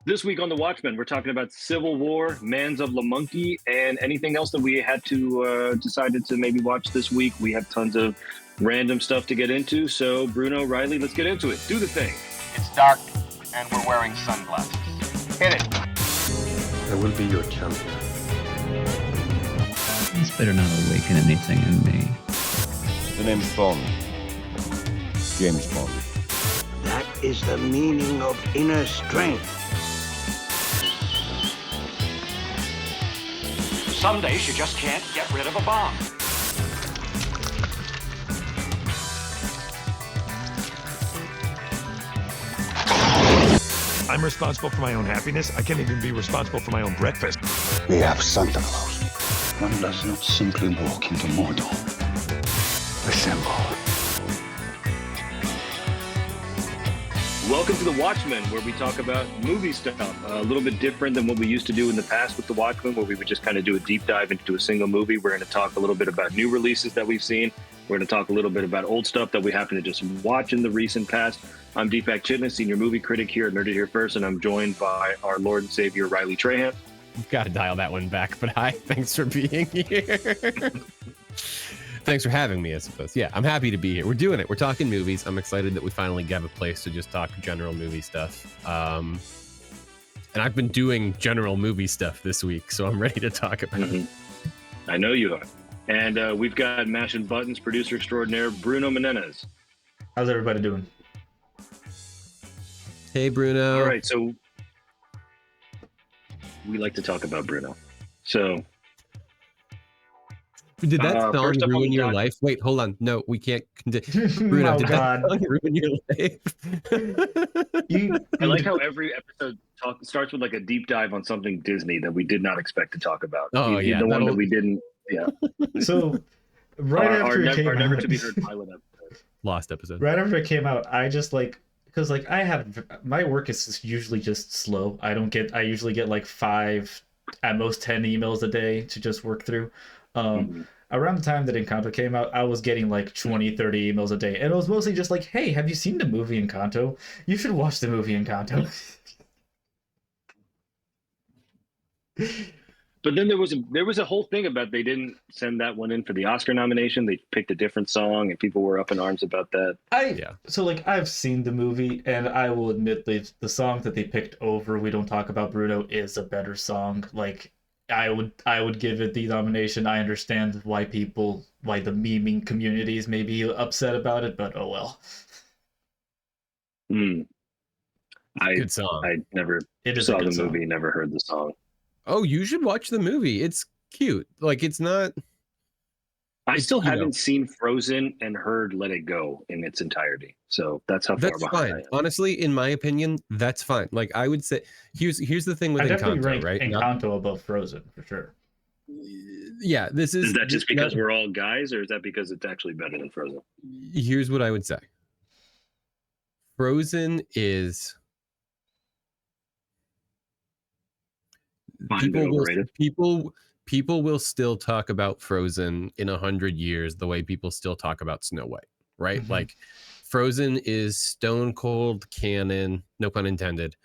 This week on The Watchmen, we're talking about Civil War, Mans of La Monkey, and anything else that we had to decided to maybe watch this week. We have tons of random stuff to get into. So, Bruno, Riley, let's get into it. Do the thing. It's dark, and we're wearing sunglasses. Hit it. I will be your champion. This better not awaken anything in me. The name's Bond. James Bond. That is the meaning of inner strength. Some days you just can't get rid of a bomb. I'm responsible for my own happiness. I can't even be responsible for my own breakfast. We have Santa Claus. One does not simply walk into Mordor. Assemble. Welcome to The Watchmen, where we talk about movie stuff. A little bit different than what we used to do in the past with The Watchmen, where we would just kind of do a deep dive into a single movie. We're going to talk a little bit about new releases that we've seen. We're going to talk a little bit about old stuff that we happen to just watch in the recent past. I'm Deepak Chitna, senior movie critic here at Nerd It Here First, and I'm joined by our Lord and Savior, Riley Trahan. You've got to dial that one back, but hi, thanks for being here. Thanks for having me, I suppose. Yeah, I'm happy to be here. We're doing it. We're talking movies. I'm excited that we finally have a place to just talk general movie stuff. And I've been doing general movie stuff this week, so I'm ready to talk about it. I know you are. And we've got Mashing Buttons producer extraordinaire, Bruno Menendez. How's everybody doing? Hey, Bruno. All right, so we like to talk about Bruno. So... Did that song ruin your life? Wait, hold on. No, we can't. Bruno, did that song ruin your life? I like how every episode starts with like a deep dive on something Disney that we did not expect to talk about. Oh, yeah. The one that we didn't. Yeah. So, after it came our out, never to be heard pilot episode. Lost episode. Right after it came out, I just because I have my work is usually just slow. I usually get like 5, at most 10 emails a day to just work through. Around the time that Encanto came out, I was getting like 20, 30 emails a day. And it was mostly just like, hey, have you seen the movie Encanto? You should watch the movie Encanto. But then there was a whole thing about they didn't send that one in for the Oscar nomination. They picked a different song, and people were up in arms about that. So I've seen the movie, and I will admit the song that they picked over We Don't Talk About Bruno is a better song. Like, I would give it the nomination. I understand why the memeing communities may be upset about it, but oh well. Good song. I never saw the movie, never heard the song. Oh, you should watch the movie. It's cute. Like, it's not... I still haven't seen Frozen and heard Let It Go in its entirety. So that's how far behind fine. I am. Honestly, in my opinion, that's fine. Like, I would say, here's the thing with Encanto, right? Encanto above Frozen, for sure. Yeah, Is that just because we're all guys, or is that because it's actually better than Frozen? Here's what I would say. Frozen is... People will still talk about Frozen in 100 years the way people still talk about Snow White, right? Mm-hmm. Like, Frozen is stone cold canon, no pun intended,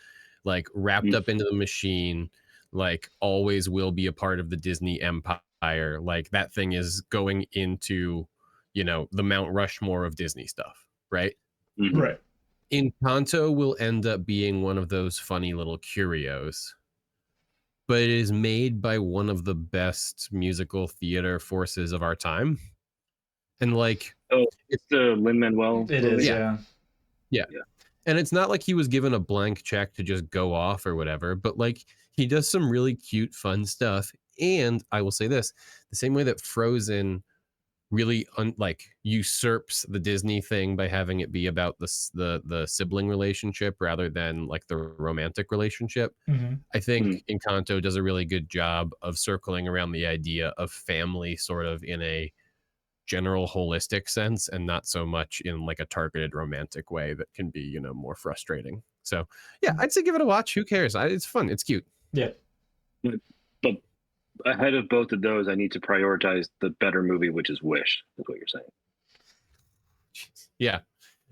like wrapped up into the machine, like always will be a part of the Disney empire. Like, that thing is going into, the Mount Rushmore of Disney stuff, right? Mm-hmm. Right. Encanto will end up being one of those funny little curios, but it is made by one of the best musical theater forces of our time. And it's the Lin-Manuel. It is, yeah. And it's not like he was given a blank check to just go off or whatever, but he does some really cute, fun stuff. And I will say this, the same way that Frozen really usurps the Disney thing by having it be about the sibling relationship rather than the romantic relationship. Mm-hmm. I think Encanto does a really good job of circling around the idea of family sort of in a general holistic sense and not so much in a targeted romantic way that can be, more frustrating. So yeah, I'd say give it a watch. Who cares? It's fun. It's cute. Yeah. But ahead of both of those, I need to prioritize the better movie, which is Wish. That's what you're saying. Yeah.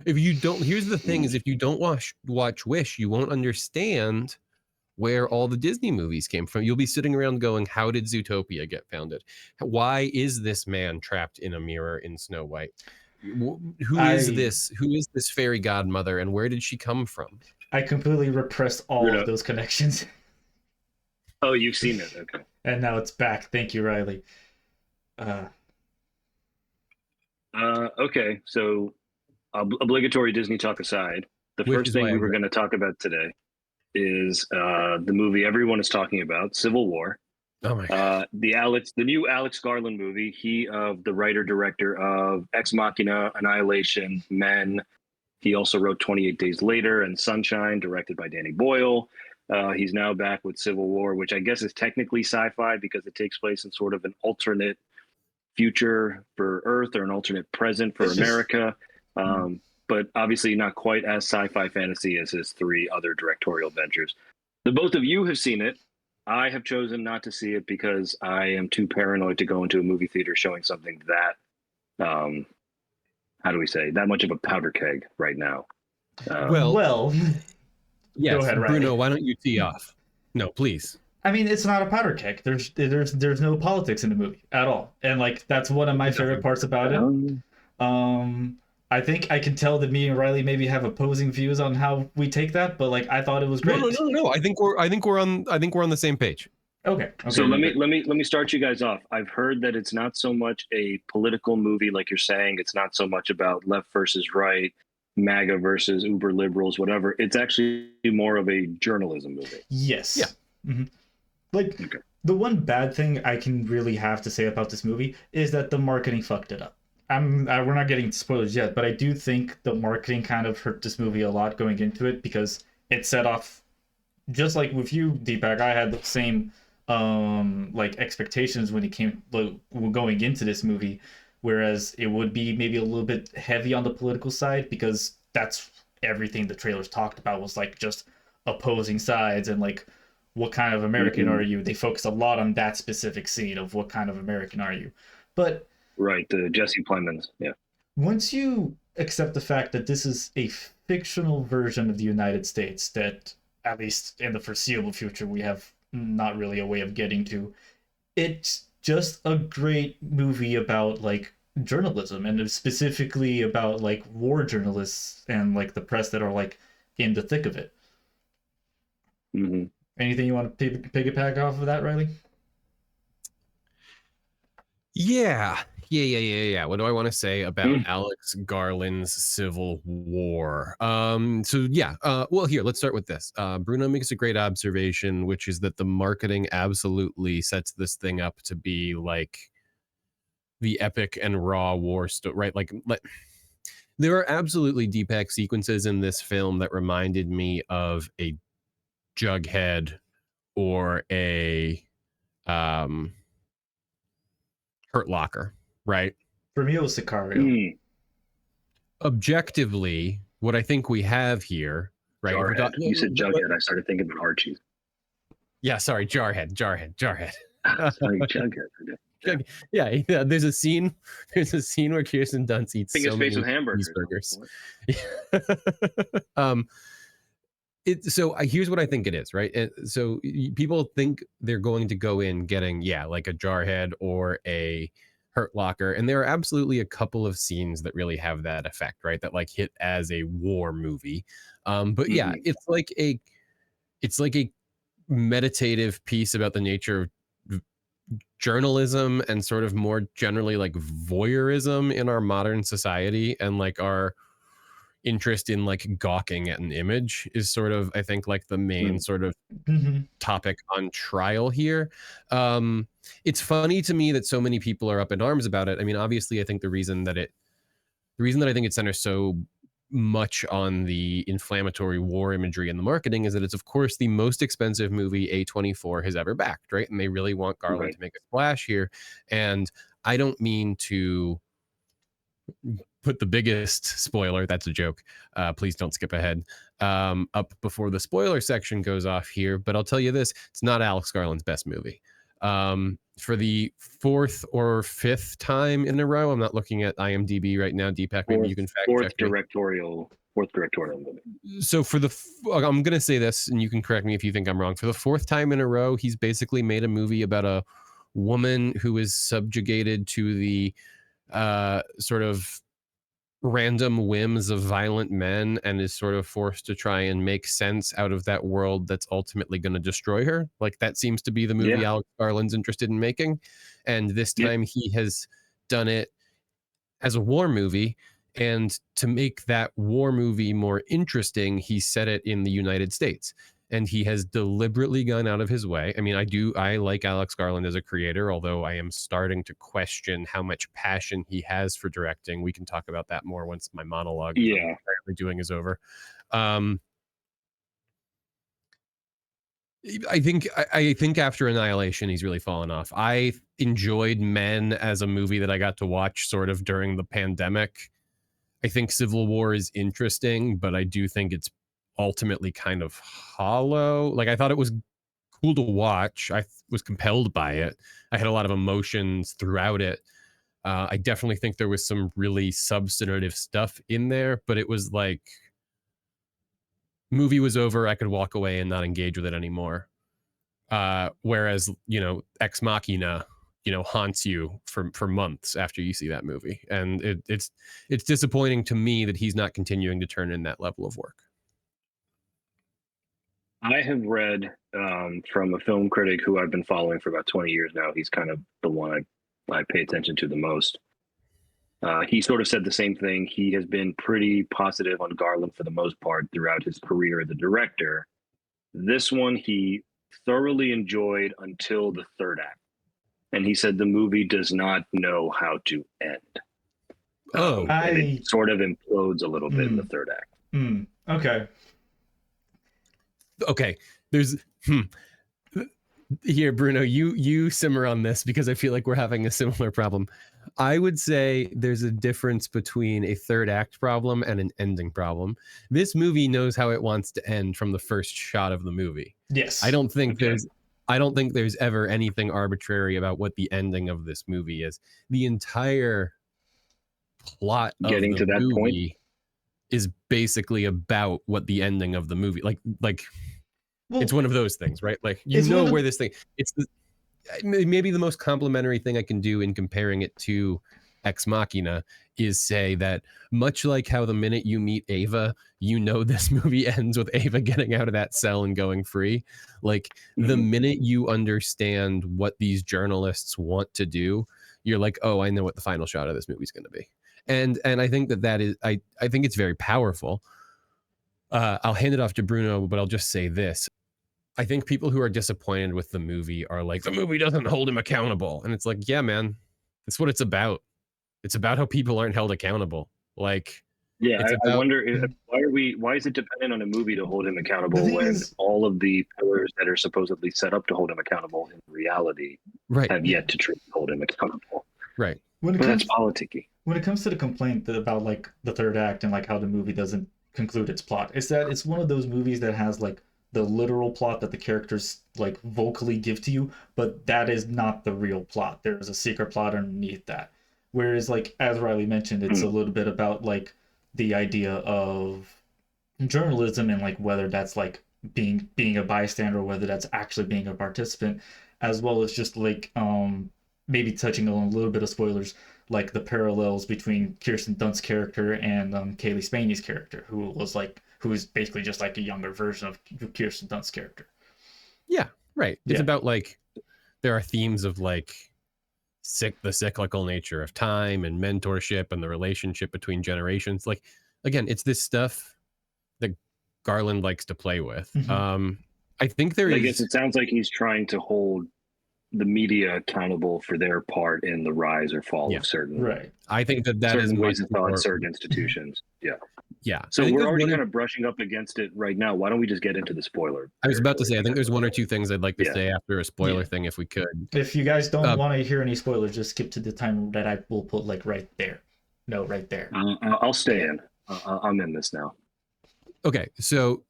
If you don't, here's the thing: is if you don't watch Wish, you won't understand where all the Disney movies came from. You'll be sitting around going, how did Zootopia get founded? Why is this man trapped in a mirror in Snow White? Who is this fairy godmother, and where did she come from? I completely repressed all of those connections. Oh, you've seen it. Okay. And now it's back. Thank you, Riley. Okay, so obligatory Disney talk aside, the first thing we were going to talk about today is the movie everyone is talking about, Civil War. Oh my God. The new Alex Garland movie. He the writer director of Ex Machina, Annihilation, Men. He also wrote 28 Days Later and Sunshine, directed by Danny Boyle. He's now back with Civil War, which I guess is technically sci-fi because it takes place in sort of an alternate future for Earth or an alternate present for America. But obviously not quite as sci-fi fantasy as his 3 other directorial ventures. The both of you have seen it. I have chosen not to see it because I am too paranoid to go into a movie theater showing something that, how do we say, that much of a powder keg right now. Well, yes, go ahead, Riley. Bruno, why don't you tee off? No, please. I mean, it's not a powder keg. There's no politics in the movie at all, and like that's one of my favorite parts about it. I think I can tell that me and Riley maybe have opposing views on how we take that, but like I thought it was great. No. I think we're on the same page. Okay. So let me start you guys off. I've heard that it's not so much a political movie like you're saying. It's not so much about left versus right, MAGA versus uber liberals, whatever. It's actually more of a journalism movie. Yes. Yeah. Mm-hmm. Like the one bad thing I can really have to say about this movie is that the marketing fucked it up. We're not getting spoilers yet, but I do think the marketing kind of hurt this movie a lot going into it because it set off, just like with you, Deepak, I had the same like expectations when it came going into this movie, whereas it would be maybe a little bit heavy on the political side because that's everything the trailers talked about was like just opposing sides and like what kind of American are you? They focus a lot on that specific scene of what kind of American are you, but right, the Jesse Plemons, yeah. Once you accept the fact that this is a fictional version of the United States that, at least in the foreseeable future, we have not really a way of getting to, it's just a great movie about like journalism and specifically about like war journalists and like the press that are like in the thick of it. Mm-hmm. Anything you want to piggyback off of that, Riley? Yeah. What do I want to say about Alex Garland's Civil War? Well, here, let's start with this. Bruno makes a great observation, which is that the marketing absolutely sets this thing up to be like the epic and raw war story, right? Like there are absolutely Deepak sequences in this film that reminded me of a Jughead or a Hurt Locker. Right. For me, it was Sicario. Objectively, what I think we have here, right? You said Jughead. I started thinking about Archie. Yeah, sorry, Jarhead. Sorry, Jughead. Yeah. There's a scene where Kirsten Dunst eats so many cheeseburgers. So here's what I think it is, right? So people think they're going to go in getting, like a Jarhead or a Hurt Locker, and there are absolutely a couple of scenes that really have that effect, right? That like hit as a war movie. But yeah, it's like a meditative piece about the nature of journalism and sort of more generally like voyeurism in our modern society, and like our interest in like gawking at an image is sort of, I think, like the main sort of topic on trial here. It's funny to me that so many people are up in arms about it. I mean, obviously I think the reason that I think it centers so much on the inflammatory war imagery and the marketing is that it's of course the most expensive movie A24 has ever backed, right? And they really want Garland to make a splash here. And I don't mean to put the biggest spoiler, that's a joke, please don't skip ahead, up before the spoiler section goes off here, but I'll tell you this, it's not Alex Garland's best movie. For the 4th or 5th time in a row, I'm not looking at IMDb right now, Deepak, maybe you can fact check directorial fourth directorial movie. So I'm going to say this, and you can correct me if you think I'm wrong. For the fourth time in a row, he's basically made a movie about a woman who is subjugated to the sort of random whims of violent men and is sort of forced to try and make sense out of that world that's ultimately going to destroy her. Like, that seems to be the movie Alex Garland's interested in making. And this time he has done it as a war movie. And to make that war movie more interesting, he set it in the United States. And he has deliberately gone out of his way. I mean, I like Alex Garland as a creator, although I am starting to question how much passion he has for directing. We can talk about that more once my monologue I'm doing is over. I think after Annihilation, he's really fallen off. I enjoyed Men as a movie that I got to watch sort of during the pandemic. I think Civil War is interesting, but I do think it's ultimately kind of hollow. Like, I thought it was cool to watch. I was compelled by it. I had a lot of emotions throughout it. I definitely think there was some really substantive stuff in there, but it was like, movie was over, I could walk away and not engage with it anymore. Whereas, Ex Machina, haunts you for months after you see that movie. And it's disappointing to me that he's not continuing to turn in that level of work. I have read from a film critic who I've been following for about 20 years now. He's kind of the one I pay attention to the most. He sort of said the same thing. He has been pretty positive on Garland for the most part throughout his career as a director. This one he thoroughly enjoyed until the third act. And he said the movie does not know how to end. And it sort of implodes a little bit in the third act. Okay, there's here, Bruno, you simmer on this because I feel like we're having a similar problem. I would say there's a difference between a third act problem and an ending problem. This movie knows how it wants to end from the first shot of the movie. Yes. I don't think there's ever anything arbitrary about what the ending of this movie is. The entire plot of the movie is basically about what the ending of the movie, well, it's one of those things, right? Like, where this thing, it's maybe the most complimentary thing I can do in comparing it to Ex Machina is say that much like how the minute you meet Ava, this movie ends with Ava getting out of that cell and going free. Like, the minute you understand what these journalists want to do, you're like, oh, I know what the final shot of this movie is going to be. And I think that is, I think it's very powerful. I'll hand it off to Bruno, but I'll just say this. I think people who are disappointed with the movie are like, the movie doesn't hold him accountable. And it's like, yeah, man, that's what it's about. It's about how people aren't held accountable. Like, I wonder why is it dependent on a movie to hold him accountable when all of the pillars that are supposedly set up to hold him accountable in reality have yet to truly hold him accountable. Right. That's politicky. When it comes to the complaint about like the third act and like how the movie doesn't conclude its plot, is that it's one of those movies that has like the literal plot that the characters like vocally give to you, but that is not the real plot. There's a secret plot underneath that. Whereas, like, as Riley mentioned, it's a little bit about like the idea of journalism and like whether that's like being a bystander or whether that's actually being a participant, as well as just like maybe touching on a little bit of spoilers, like the parallels between Kirsten Dunst's character and Kaylee Spaney's character, who is basically just like a younger version of Kirsten Dunst's character. Yeah, right. It's about like there are themes of like the cyclical nature of time and mentorship and the relationship between generations. Like, again, it's this stuff that Garland likes to play with. I think I guess it sounds like he's trying to hold the media accountable for their part in the rise or fall of certain. Right. I think that is ways of thought, certain institutions. Yeah. So we're already kind of brushing up against it right now. Why don't we just get into the spoiler? I was about to say, I think there's one or two things I'd like to say after a spoiler thing, if we could. If you guys don't want to hear any spoilers, just skip to the time that I will put like right there. No, right there. I'll stay in. I'm in this now. Okay. So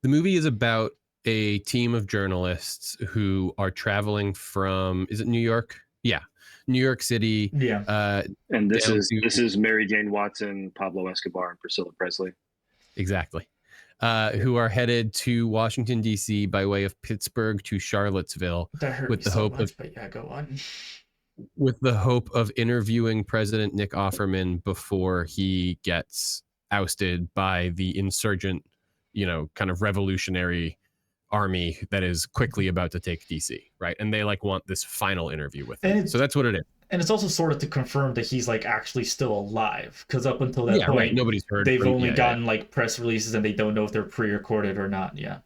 the movie is about a team of journalists who are traveling from, is it New York? Yeah. New York City. Yeah. And this is Mary Jane Watson, Pablo Escobar, and Priscilla Presley. exactly. Who are headed to Washington, D.C. by way of Pittsburgh to Charlottesville That hurt with me the so hope much, of but yeah, go on. with the hope of interviewing President Nick Offerman before he gets ousted by the insurgent, kind of revolutionary army that is quickly about to take DC, right? And they like want this final interview with him. So that's what it is. And it's also sort of to confirm that he's like actually still alive, because up until that point, right. Nobody's heard. They've only gotten like press releases, and they don't know if they're pre-recorded or not. Yeah.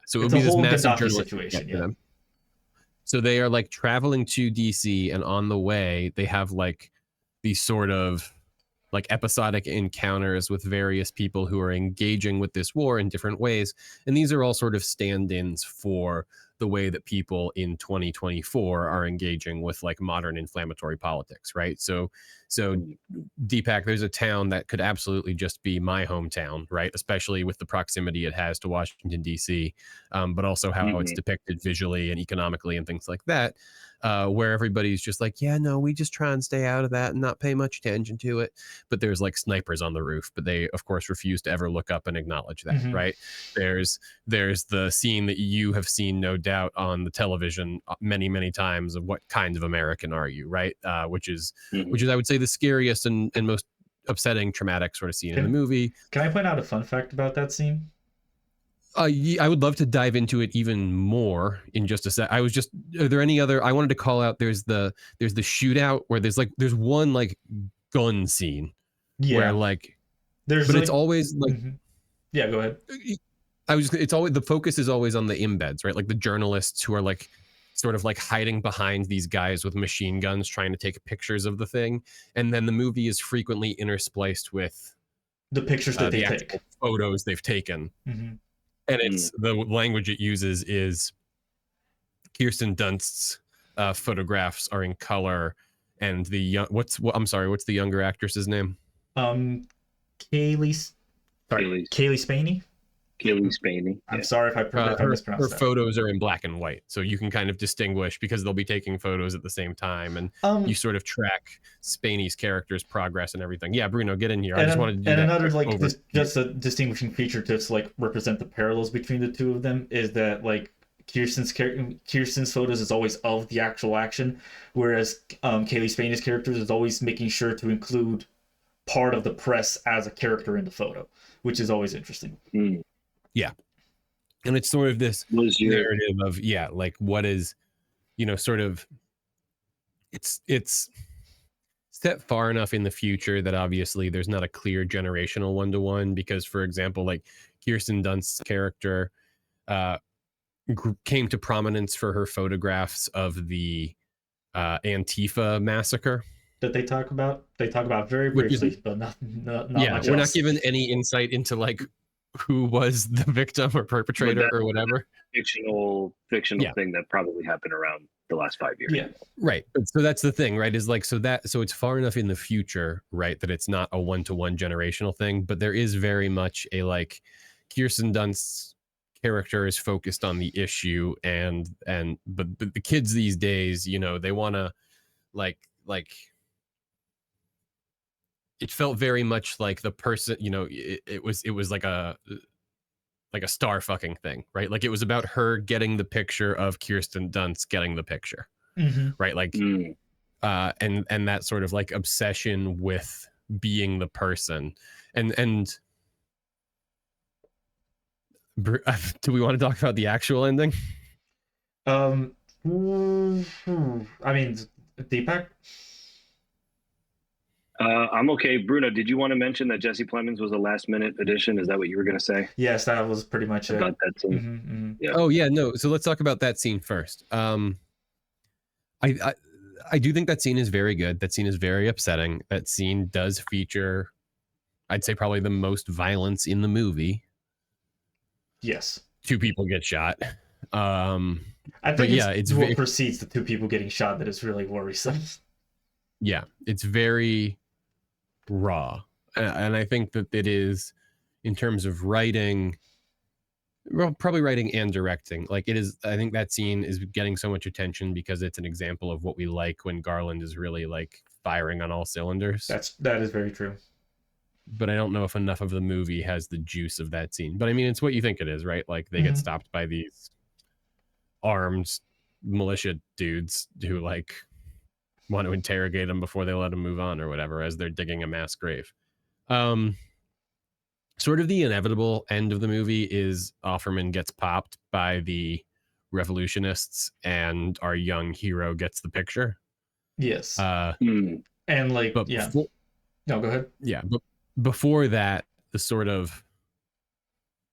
So it would It's be a this whole massive Gaddafi situation. Yeah. So they are like traveling to DC, and on the way they have like these sort of like episodic encounters with various people who are engaging with this war in different ways. And these are all sort of stand-ins for the way that people in 2024 are engaging with like modern inflammatory politics, right? So Deepak, there's a town that could absolutely just be my hometown, right? Especially with the proximity it has to Washington, D.C., but also how it's depicted visually and economically and things like that, where everybody's just like, yeah, no, we just try and stay out of that and not pay much attention to it. But there's like snipers on the roof, but they, of course, refuse to ever look up and acknowledge that, right? There's the scene that you have seen, no doubt, on the television many, many times of what kind of American are you, right? Which is, I would say, the scariest and most upsetting, traumatic sort of scene in the movie. Can I point out a fun fact about that scene? I would love to dive into it even more in just a sec. Are there any other? I wanted to call out. There's the shootout where there's one like gun scene where like it's always like yeah. Go ahead. It's always, the focus is always on the embeds, right? Like the journalists who are like sort of like hiding behind these guys with machine guns trying to take pictures of the thing, and then the movie is frequently interspliced with the pictures that they take, photos they've taken. And it's the language it uses is Kirsten Dunst's photographs are in color, and the young what's the younger actress's name? Kaylee Spaney. Kaylee Spaney. I'm sorry if I mispronounced her that. photos are in black and white, so you can kind of distinguish because they'll be taking photos at the same time, and you sort of track Spaney's character's progress and everything. Yeah, Bruno, get in here. I just wanted to do that. And another like just a distinguishing feature to like represent the parallels between the two of them is that like Kirsten's photos is always of the actual action, whereas Kaylee Spaney's characters is always making sure to include part of the press as a character in the photo, which is always interesting. Yeah. And it's sort of this narrative of, like what is, sort of, it's set far enough in the future that obviously there's not a clear generational one-to-one, because, for example, like Kirsten Dunst's character came to prominence for her photographs of the Antifa massacre. That they talk about very briefly, but not much we're else. not given any insight into like who was the victim or perpetrator or whatever. Fictional thing that probably happened around the last 5 years. Yeah, right. So that's the thing, right? Is like so it's far enough in the future, right, that it's not a one-to-one generational thing, but there is very much a like Kirsten Dunst's character is focused on the issue, but the kids these days, they want to like. It felt very much like the person, it was like a star fucking thing, right? Like it was about her getting the picture of Kirsten Dunst getting the picture, right? Like, and that sort of like obsession with being the person, and do we want to talk about the actual ending? I mean, Deepak. I'm okay. Bruno, did you want to mention that Jesse Plemons was a last-minute addition? Is that what you were going to say? Yes, that was pretty much it. About that scene. Yeah. Oh yeah, no. So let's talk about that scene first. I do think that scene is very good. That scene is very upsetting. That scene does feature, I'd say, probably the most violence in the movie. Yes. 2 people get shot. I think it's what precedes the 2 people getting shot that is really worrisome. Yeah, it's very raw, and I think that it is, in terms of writing, well, probably writing and directing, like it is. I think that scene is getting so much attention because it's an example of what we like when Garland is really like firing on all cylinders. That is very true. but I don't know if enough of the movie has the juice of that scene. But I mean, it's what you think it is, right? Like they get stopped by these armed militia dudes who like want to interrogate them before they let them move on or whatever as they're digging a mass grave. Sort of the inevitable end of the movie is Offerman gets popped by the revolutionists and our young hero gets the picture. Yes. And like, yeah. No, go ahead. Yeah, but before that, the sort of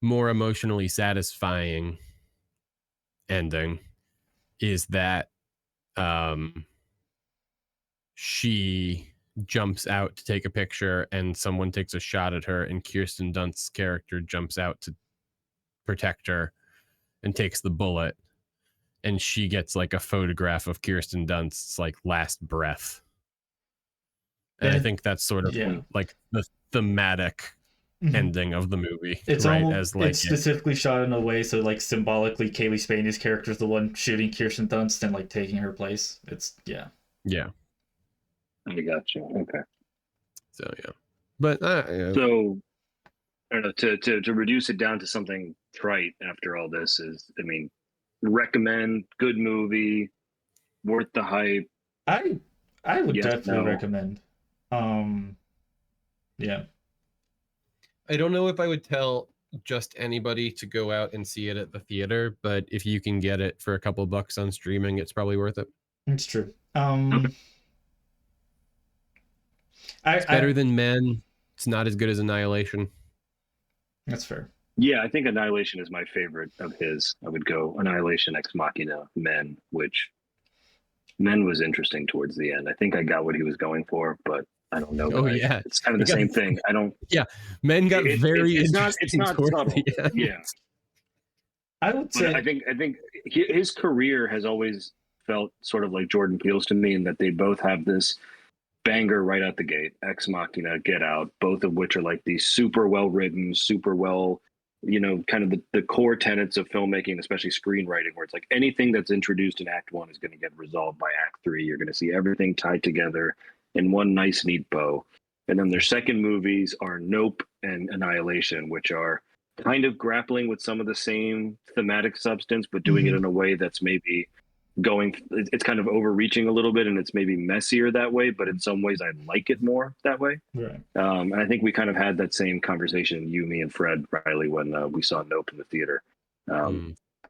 more emotionally satisfying ending is that she jumps out to take a picture and someone takes a shot at her, and Kirsten Dunst's character jumps out to protect her and takes the bullet, and she gets like a photograph of Kirsten Dunst's like last breath. And I think that's sort of like the thematic ending of the movie. It's right? almost, as like it's specifically shot in a way so like symbolically Kaylee Spanie's character is the one shooting Kirsten Dunst and like taking her place. It's yeah. I got you. Okay. So yeah, but so I don't know, to reduce it down to something trite after all this is, I mean, recommend, good movie, worth the hype. I would definitely recommend. Yeah. I don't know if I would tell just anybody to go out and see it at the theater, but if you can get it for a couple bucks on streaming, it's probably worth it. It's true. It's better than Men. It's not as good as Annihilation. That's fair. Yeah, I think Annihilation is my favorite of his. I would go Annihilation, Ex Machina, Men, which Men was interesting towards the end. I think I got what he was going for, but I don't know. Yeah, it's kind of the same thing. I don't. Yeah, Men got very interesting. It's not subtle. Yeah, I would say. I think his career has always felt sort of like Jordan Peele's to me, in that they both have this banger right out the gate. Ex Machina, Get Out, both of which are like these super well written, super well, kind of the core tenets of filmmaking, especially screenwriting, where it's like anything that's introduced in Act 1 is going to get resolved by Act 3. You're going to see everything tied together in one nice, neat bow. And then their second movies are Nope and Annihilation, which are kind of grappling with some of the same thematic substance, but doing it in a way that's maybe it's kind of overreaching a little bit, and it's maybe messier that way, but in some ways I like it more that way. Right. And I think we kind of had that same conversation, you, me, and Fred Riley, when we saw Nope in the theater.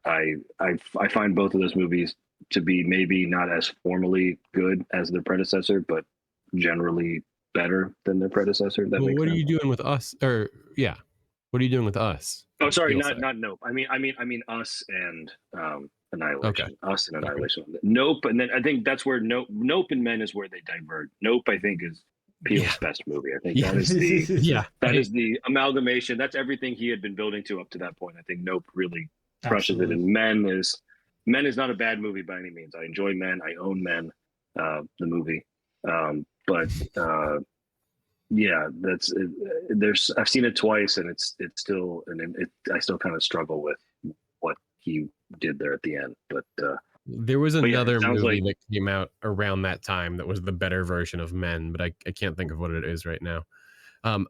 I find both of those movies to be maybe not as formally good as their predecessor, but generally better than their predecessor. What are you doing with Us? Or yeah, what are you doing with Us? Oh, sorry, not Nope. I mean Us and Annihilation. Okay. Us and Annihilation. Okay. Nope, and then I think that's where Nope and Men is where they diverge. Nope, I think, is Peele's best movie. I think that is the is the amalgamation. That's everything he had been building to up to that point. I think Nope really crushes it, and Men is not a bad movie by any means. I enjoy Men. I own Men, the movie. Yeah, that's there's. I've seen it twice, and it's still, I still kind of struggle with what he did there at the end. But there was another movie that came out around that time that was the better version of Men, but I can't think of what it is right now.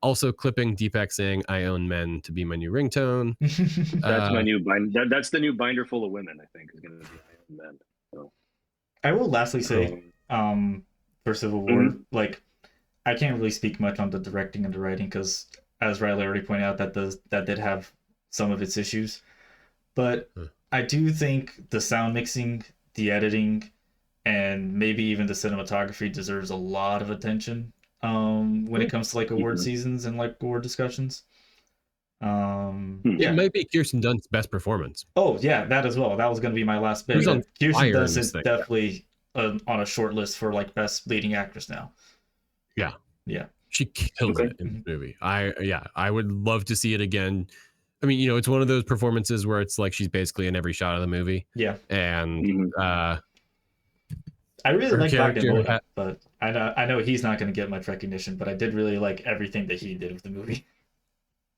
Also clipping Deepak saying "I own Men" to be my new ringtone. That's my new binder. That's the new binder full of women. I think is going to be "I own Men." So. I will lastly say, for Civil War, like, I can't really speak much on the directing and the writing because, as Riley already pointed out, that did have some of its issues. But I do think the sound mixing, the editing, and maybe even the cinematography deserves a lot of attention when it comes to like award seasons and like award discussions. It might be Kirsten Dunst's best performance. Oh yeah, that as well. That was going to be my last bit. Kirsten Dunst is definitely on a short list for like best leading actress now. Yeah. She killed it in the movie. I would love to see it again. I mean, it's one of those performances where it's like she's basically in every shot of the movie. Yeah. And I really like Bogdan, but I know he's not going to get much recognition, but I did really like everything that he did with the movie.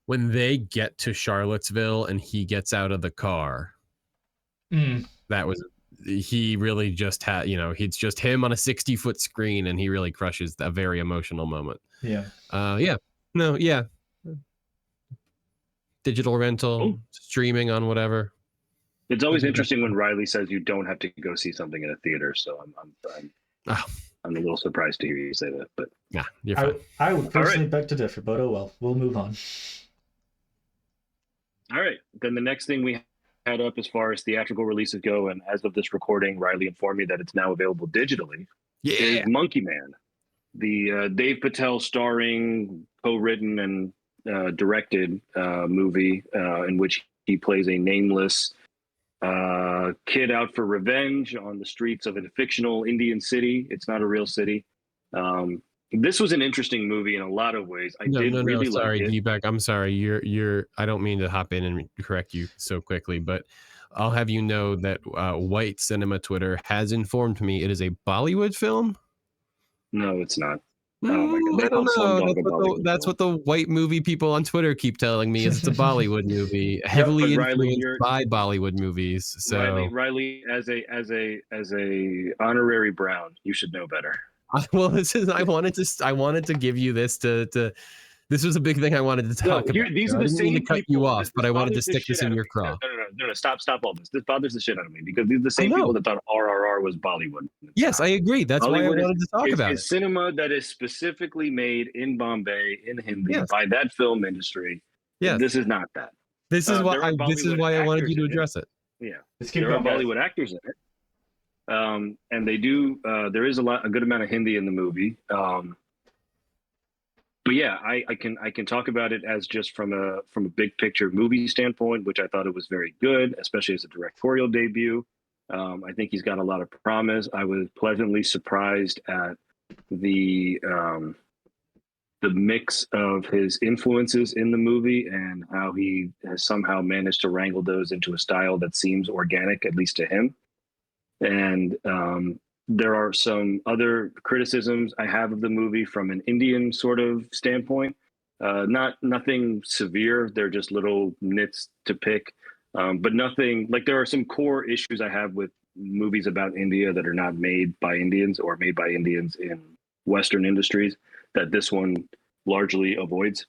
When they get to Charlottesville and he gets out of the car, he really just had, it's just him on a 60-foot screen, and he really crushes a very emotional moment. Yeah. No, yeah. Digital rental, Cool. streaming on whatever. It's always interesting when Riley says you don't have to go see something in a theater. So I'm a little surprised to hear you say that. But yeah, you're fine. I would personally beg to differ, but oh well. We'll move on. All right. Then the next thing we had up as far as theatrical releases go, and as of this recording, Riley informed me that it's now available digitally, is Monkey Man, the Dave Patel starring, co-written, and directed movie in which he plays a nameless kid out for revenge on the streets of a fictional Indian city. It's not a real city. This was an interesting movie in a lot of ways. I did really sorry, like it. D-Back, I'm sorry. You're. I don't mean to hop in and correct you so quickly, but I'll have you know that White Cinema Twitter has informed me it is a Bollywood film. No, it's not. Oh my God. I don't know. That's what the white movie people on Twitter keep telling me is it's a Bollywood movie, heavily influenced by Bollywood movies. So Riley, as a honorary Brown, you should know better. Well, I wanted to give you this to this was a big thing I wanted to talk about. These are the same to cut you off, but I wanted to stick this in your craw. No, stop all this. This bothers the shit out of me because these are the same people that thought RRR was Bollywood. Yes, I agree. That's why I wanted to talk about it. It's cinema that is specifically made in Bombay in Hindi by that film industry. Yeah, this is not that. This is why I wanted you to address it. Yeah, there are Bollywood actors in it. And they do. There is a good amount of Hindi in the movie. But yeah, I can talk about it as just from a big picture movie standpoint, which I thought it was very good, especially as a directorial debut. I think he's got a lot of promise. I was pleasantly surprised at the mix of his influences in the movie and how he has somehow managed to wrangle those into a style that seems organic, at least to him. And there are some other criticisms I have of the movie from an Indian sort of standpoint. Nothing severe. They're just little nits to pick. But nothing like there are some core issues I have with movies about India that are not made by Indians or made by Indians in Western industries that this one largely avoids.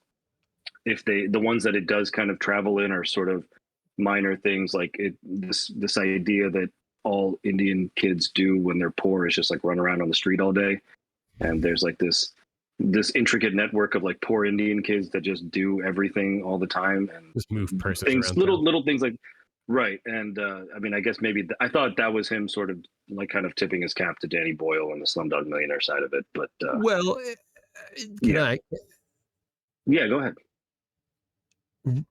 The ones that it does kind of travel in are sort of minor things like this idea that all Indian kids do when they're poor is just like run around on the street all day. And there's like this intricate network of like poor Indian kids that just do everything all the time and just move purses things, around little things like, right. And I mean, I guess maybe I thought that was him sort of like kind of tipping his cap to Danny Boyle on the Slumdog Millionaire side of it. But yeah, go ahead.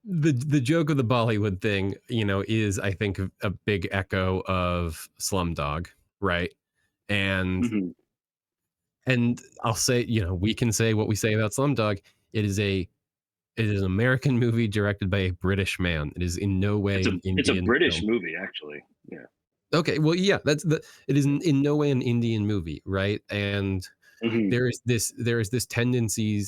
The joke of the Bollywood thing, is I think a big echo of Slumdog, right? And and I'll say, we can say what we say about Slumdog. It is an American movie directed by a British man. It is in no way an Indian. It's a British film. movie, actually. Yeah. Okay. Well, yeah. It is in no way an Indian movie, right? And there is this tendency,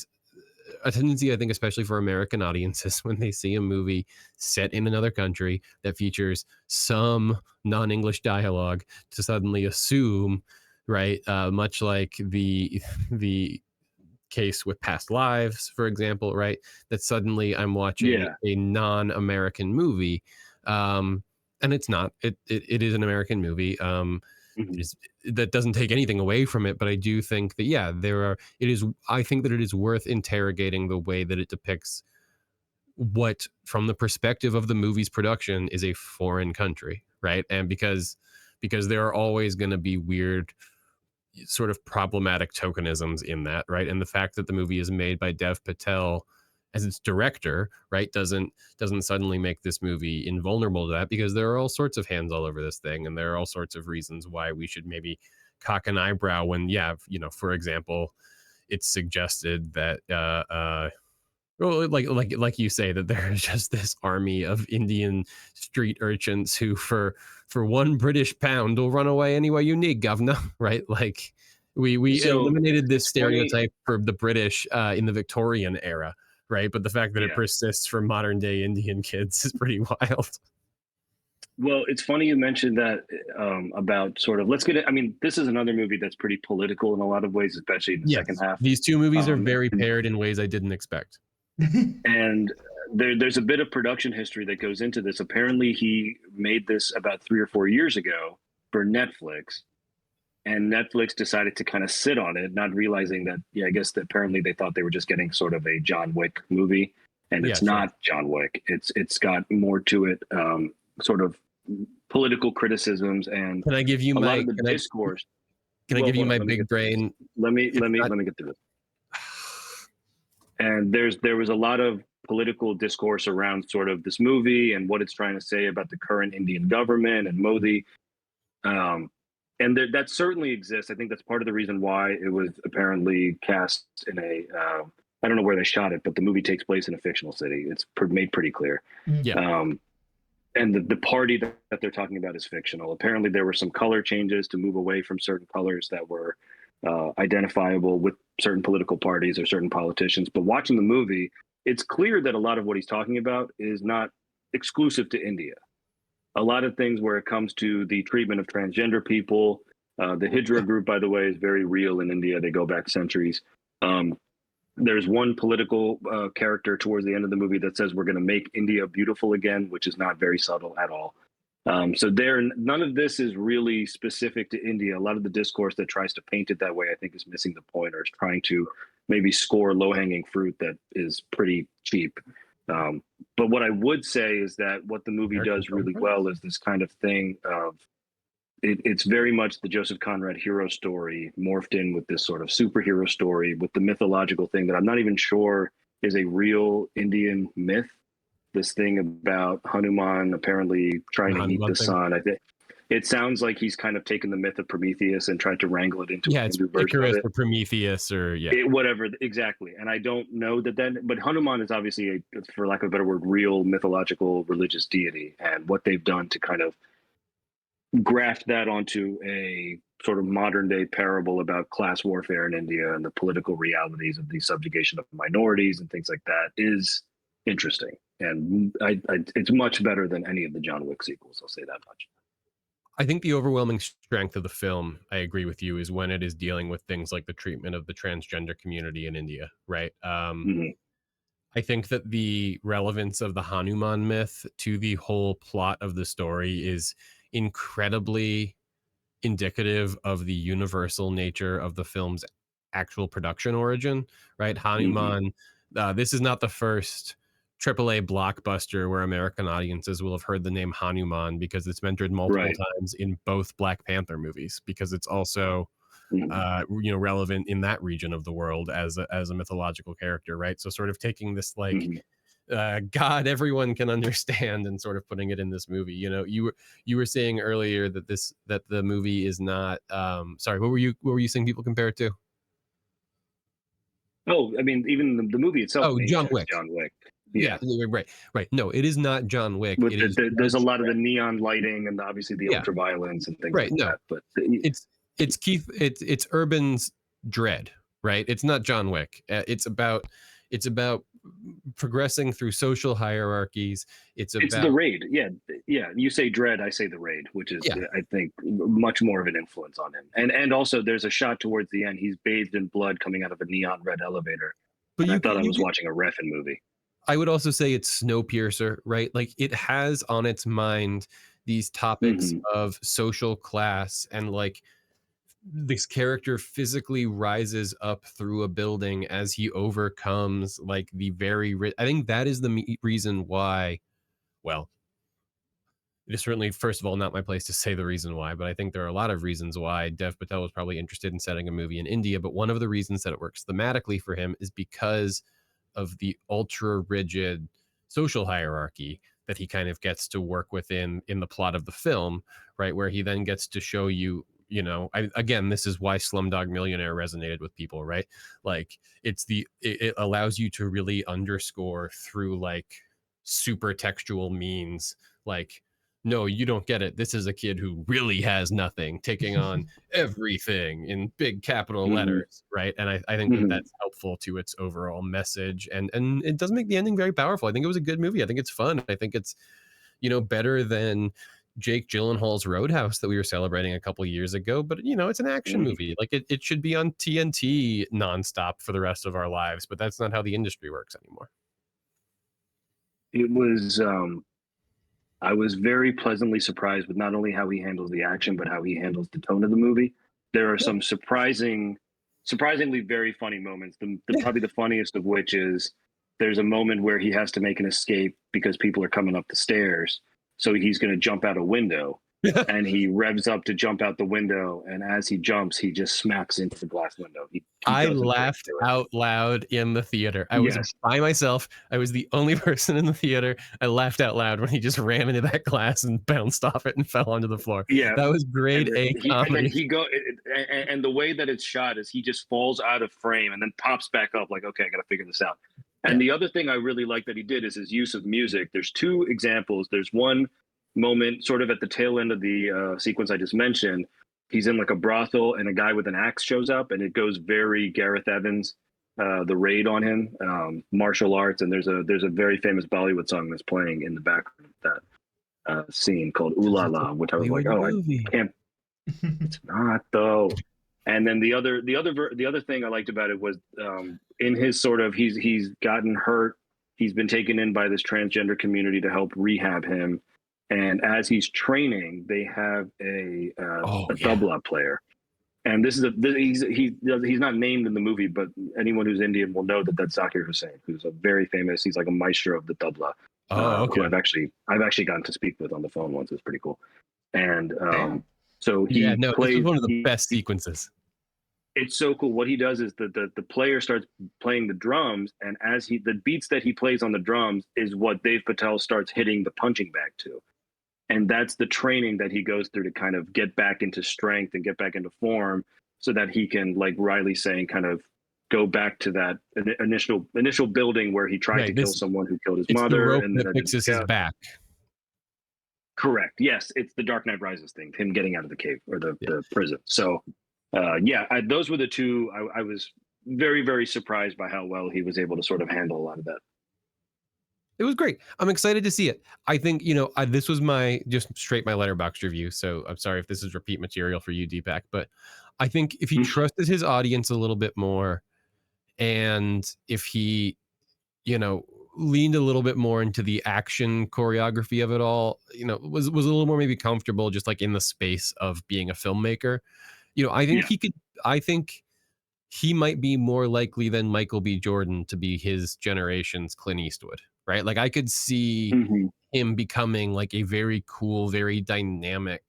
I think, especially for American audiences, when they see a movie set in another country that features some non-English dialogue, to suddenly assume, right, much like the case with Past Lives, for example, right, that suddenly I'm watching a non-American movie, and it's not. It is an American movie. That doesn't take anything away from it, but I do think that I think that it is worth interrogating the way that it depicts what, from the perspective of the movie's production, is a foreign country, right? And because there are always going to be weird, sort of problematic tokenisms in that, right? And the fact that the movie is made by Dev Patel as its director, right, doesn't suddenly make this movie invulnerable to that, because there are all sorts of hands all over this thing, and there are all sorts of reasons why we should maybe cock an eyebrow when, for example, it's suggested that, like you say, that there is just this army of Indian street urchins who, for one British pound, will run away any way you need, governor, right? Like we eliminated this stereotype for the British in the Victorian era. Right, but the fact that it persists for modern day Indian kids is pretty wild. Well, it's funny you mentioned that. about sort of, let's get it. I mean, this is another movie that's pretty political in a lot of ways, especially in the second half. These two movies are very paired in ways I didn't expect. And there's a bit of production history that goes into this. Apparently, he made this about 3 or 4 years ago for Netflix, and Netflix decided to kind of sit on it, not realizing that, I guess that apparently they thought they were just getting sort of a John Wick movie, and it's not John Wick. It's got more to it, sort of political criticisms and can I give you my discourse. Can I give you my big brain? Let me get through it. And there was a lot of political discourse around sort of this movie and what it's trying to say about the current Indian government and Modi. And that certainly exists. I think that's part of the reason why it was apparently cast in a, I don't know where they shot it, but the movie takes place in a fictional city. It's made pretty clear. Yeah. And the party that they're talking about is fictional. Apparently there were some color changes to move away from certain colors that were identifiable with certain political parties or certain politicians. But watching the movie, it's clear that a lot of what he's talking about is not exclusive to India. A lot of things where it comes to the treatment of transgender people, the Hijra group, by the way, is very real in India. They go back centuries. There's one political character towards the end of the movie that says we're going to make India beautiful again, which is not very subtle at all. So none of this is really specific to India. A lot of the discourse that tries to paint it that way, I think, is missing the point, or is trying to maybe score low-hanging fruit that is pretty cheap. But what I would say is that what the movie does really well is this kind of thing of, it's very much the Joseph Conrad hero story morphed in with this sort of superhero story with the mythological thing that I'm not even sure is a real Indian myth. This thing about Hanuman apparently trying to eat the sun. I think it sounds like he's kind of taken the myth of Prometheus and tried to wrangle it into a Hindu version of it. Or Prometheus or whatever, exactly. And I don't know but Hanuman is obviously for lack of a better word, real mythological religious deity, and what they've done to kind of graft that onto a sort of modern day parable about class warfare in India and the political realities of the subjugation of minorities and things like that is interesting. And it's much better than any of the John Wick sequels. I'll say that much. I think the overwhelming strength of the film, I agree with you, is when it is dealing with things like the treatment of the transgender community in India, right? I think that the relevance of the Hanuman myth to the whole plot of the story is incredibly indicative of the universal nature of the film's actual production origin, right? Hanuman, this is not the first AAA blockbuster where American audiences will have heard the name Hanuman, because it's mentioned multiple times in both Black Panther movies, because it's also relevant in that region of the world as a mythological character, right? So sort of taking this God everyone can understand and sort of putting it in this movie. You were saying earlier that the movie is not sorry, what were you saying people compare it to? Oh, I mean, even the movie itself. Oh, John Wick. Yeah, right. No, it is not John Wick. There's a lot of the neon lighting and obviously the ultraviolence and things like that. But it's Urban's Dread, right? It's not John Wick. It's about progressing through social hierarchies. It's the Raid. Yeah. You say Dread, I say the Raid, which is I think much more of an influence on him. And also there's a shot towards the end. He's bathed in blood coming out of a neon red elevator. But I thought I was watching a Refn movie. I would also say it's Snowpiercer, right? Like, it has on its mind these topics of social class, and like this character physically rises up through a building as he overcomes like the very I think that is the reason why, well, it is certainly, first of all, not my place to say the reason why, but I think there are a lot of reasons why Dev Patel was probably interested in setting a movie in India. But one of the reasons that it works thematically for him is because of the ultra rigid social hierarchy that he kind of gets to work within in the plot of the film, right? Where he then gets to show you, again, this is why Slumdog Millionaire resonated with people, right? Like, it allows you to really underscore through like super textual means, like, no, you don't get it. This is a kid who really has nothing, taking on everything in big capital letters, right? And I think that that's helpful to its overall message, and it does make the ending very powerful. I think it was a good movie. I think it's fun. I think it's, better than Jake Gyllenhaal's Roadhouse that we were celebrating a couple years ago, but you know, it's an action movie. Like it should be on TNT nonstop for the rest of our lives, but that's not how the industry works anymore. It was I was very pleasantly surprised with not only how he handles the action, but how he handles the tone of the movie. There are some surprisingly very funny moments. Probably the funniest of which is there's a moment where he has to make an escape because people are coming up the stairs. So he's going to jump out a window, and he revs up to jump out the window. And as he jumps, he just smacks into the glass window. I laughed out loud in the theater. I was by myself. I was the only person in the theater. I laughed out loud when he just ran into that glass and bounced off it and fell onto the floor. Yeah, that was grade A comedy. And the way that it's shot is he just falls out of frame and then pops back up like, okay, I got to figure this out. And the other thing I really like that he did is his use of music. There's two examples. There's one moment sort of at the tail end of the sequence I just mentioned. He's in like a brothel and a guy with an axe shows up, and it goes very Gareth Evans, the raid on him, martial arts. And there's a very famous Bollywood song that's playing in the background of that scene called Ooh La La, which I was like, oh, I can't. It's not though. And then the other thing I liked about it was in his sort of he's gotten hurt. He's been taken in by this transgender community to help rehab him. And as he's training, they have a tabla player. And this is he's not named in the movie, but anyone who's Indian will know that that's Zakir Hussain, who's a very famous. He's like a maestro of the tabla. Who I've actually gotten to speak with on the phone once. It's pretty cool. And so he plays one of the best sequences. It's so cool. What he does is the player starts playing the drums, and as the beats that he plays on the drums is what Dave Patel starts hitting the punching bag to. And that's the training that he goes through to kind of get back into strength and get back into form so that he can, like Riley's saying, kind of go back to that initial building where he tried to kill someone who killed his mother. The rope and that fixes his back. Correct. Yes. It's the Dark Knight Rises thing, him getting out of the cave or the prison. So those were the two. I was very, very surprised by how well he was able to sort of handle a lot of that. It was great. I'm excited to see it. I think, this was my Letterboxd review. So I'm sorry if this is repeat material for you, Deepak, but I think if he trusted his audience a little bit more, and if he, leaned a little bit more into the action choreography of it all, was a little more maybe comfortable just like in the space of being a filmmaker. I think he might be more likely than Michael B. Jordan to be his generation's Clint Eastwood, right? Like I could see him becoming like a very cool, very dynamic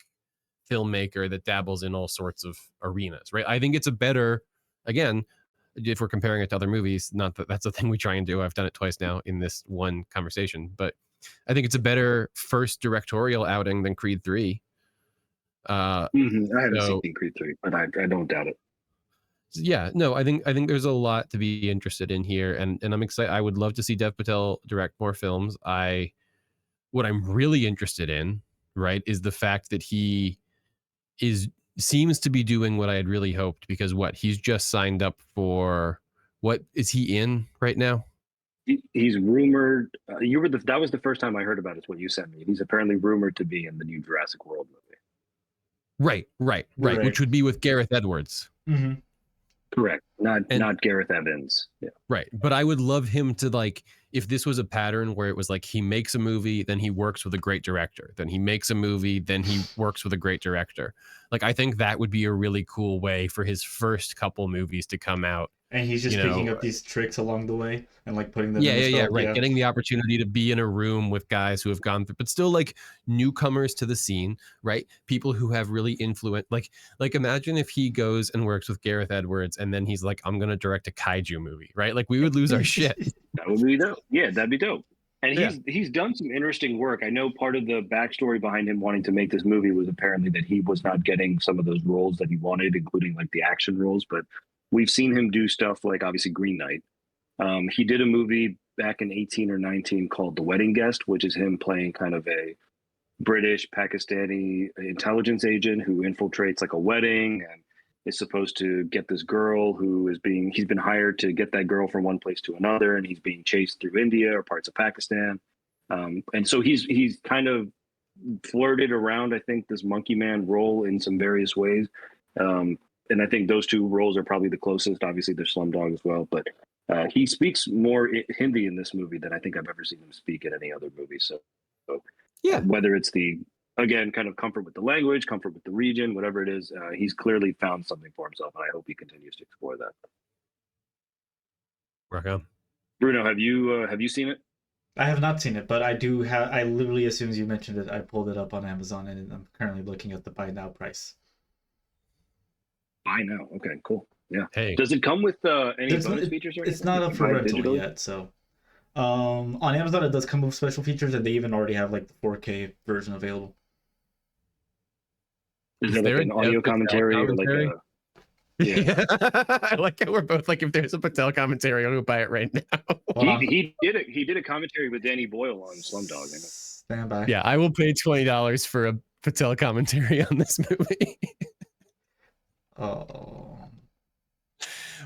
filmmaker that dabbles in all sorts of arenas, right? I think it's a better, again, if we're comparing it to other movies, not that that's a thing we try and do. I've done it twice now in this one conversation, but I think it's a better first directorial outing than Creed 3. I haven't seen Creed 3, but I don't doubt it. Yeah, no, I think there's a lot to be interested in here, and I'm excited. I would love to see Dev Patel direct more films. What I'm really interested in, right, is the fact that he seems to be doing what I had really hoped, because he's just signed up for, what is he in right now? He's rumored. That was the first time I heard about it. What you sent me. He's apparently rumored to be in the new Jurassic World movie. Right. Which would be with Gareth Edwards. Mm-hmm. Correct. Not Gareth Evans. Yeah. Right. But I would love him to, like, if this was a pattern where it was like he makes a movie, then he works with a great director, then he makes a movie, then he works with a great director. Like, I think that would be a really cool way for his first couple movies to come out. And he's just picking up these tricks along the way and like putting them in the film. Right. Getting the opportunity to be in a room with guys who have gone through, but still like newcomers to the scene, right? People who have really influenced, like imagine if he goes and works with Gareth Edwards and then he's like, I'm going to direct a kaiju movie, right? Like we would lose our shit. That would be dope. Yeah, that'd be dope. And he's done some interesting work. I know part of the backstory behind him wanting to make this movie was apparently that he was not getting some of those roles that he wanted, including like the action roles, but we've seen him do stuff like obviously Green Knight. He did a movie back in 18 or 19 called The Wedding Guest, which is him playing kind of a British Pakistani intelligence agent who infiltrates like a wedding and is supposed to get this girl he's been hired to get that girl from one place to another, and he's being chased through India or parts of Pakistan. And so he's kind of flirted around, I think, this Monkey Man role in some various ways. And I think those two roles are probably the closest. Obviously, there's Slumdog as well, but he speaks more Hindi in this movie than I think I've ever seen him speak in any other movie. So Yeah. Whether it's again, kind of comfort with the language, comfort with the region, whatever it is, he's clearly found something for himself, and I hope he continues to explore that. Rock on. Bruno, have you seen it? I have not seen it, but I do have. I literally, as soon as you mentioned it, I pulled it up on Amazon, and I'm currently looking at the buy now price. Buy now. Okay, cool. Yeah. Hey, Does it come with any bonus features or anything? It's not up for rental yet, so. On Amazon, it does come with special features, and they even already have like the 4K version available. Is there like an audio commentary or like a? Yeah. I like how we're both like, if there's a Patel commentary, I'll go buy it right now. He did a commentary with Danny Boyle on Slumdog. Stand by. Yeah, I will pay $20 for a Patel commentary on this movie. Oh.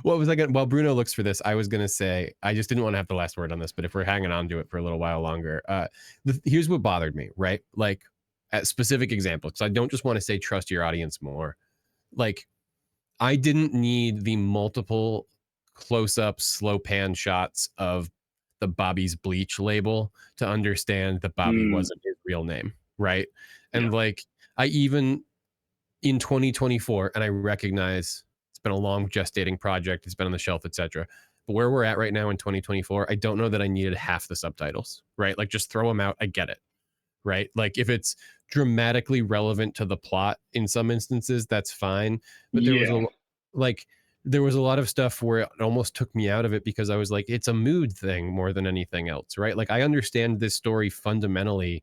What was I going to, while Bruno looks for this, I was going to say, I just didn't want to have the last word on this, but if we're hanging on to it for a little while longer, here's what bothered me, right? Like, at specific examples, because I don't just want to say trust your audience more. Like, I didn't need the multiple close-up, slow pan shots of the Bobby's Bleach label to understand that Bobby wasn't his real name, right? And like, I even in 2024, and I recognize it's been a long gestating project, it's been on the shelf, etc. But where we're at right now in 2024, I don't know that I needed half the subtitles, right? Like, just throw them out. I get it, right? Like, if it's dramatically relevant to the plot in some instances, that's fine. But there was a lot of stuff where it almost took me out of it because I was like, it's a mood thing more than anything else, right? Like, I understand this story fundamentally.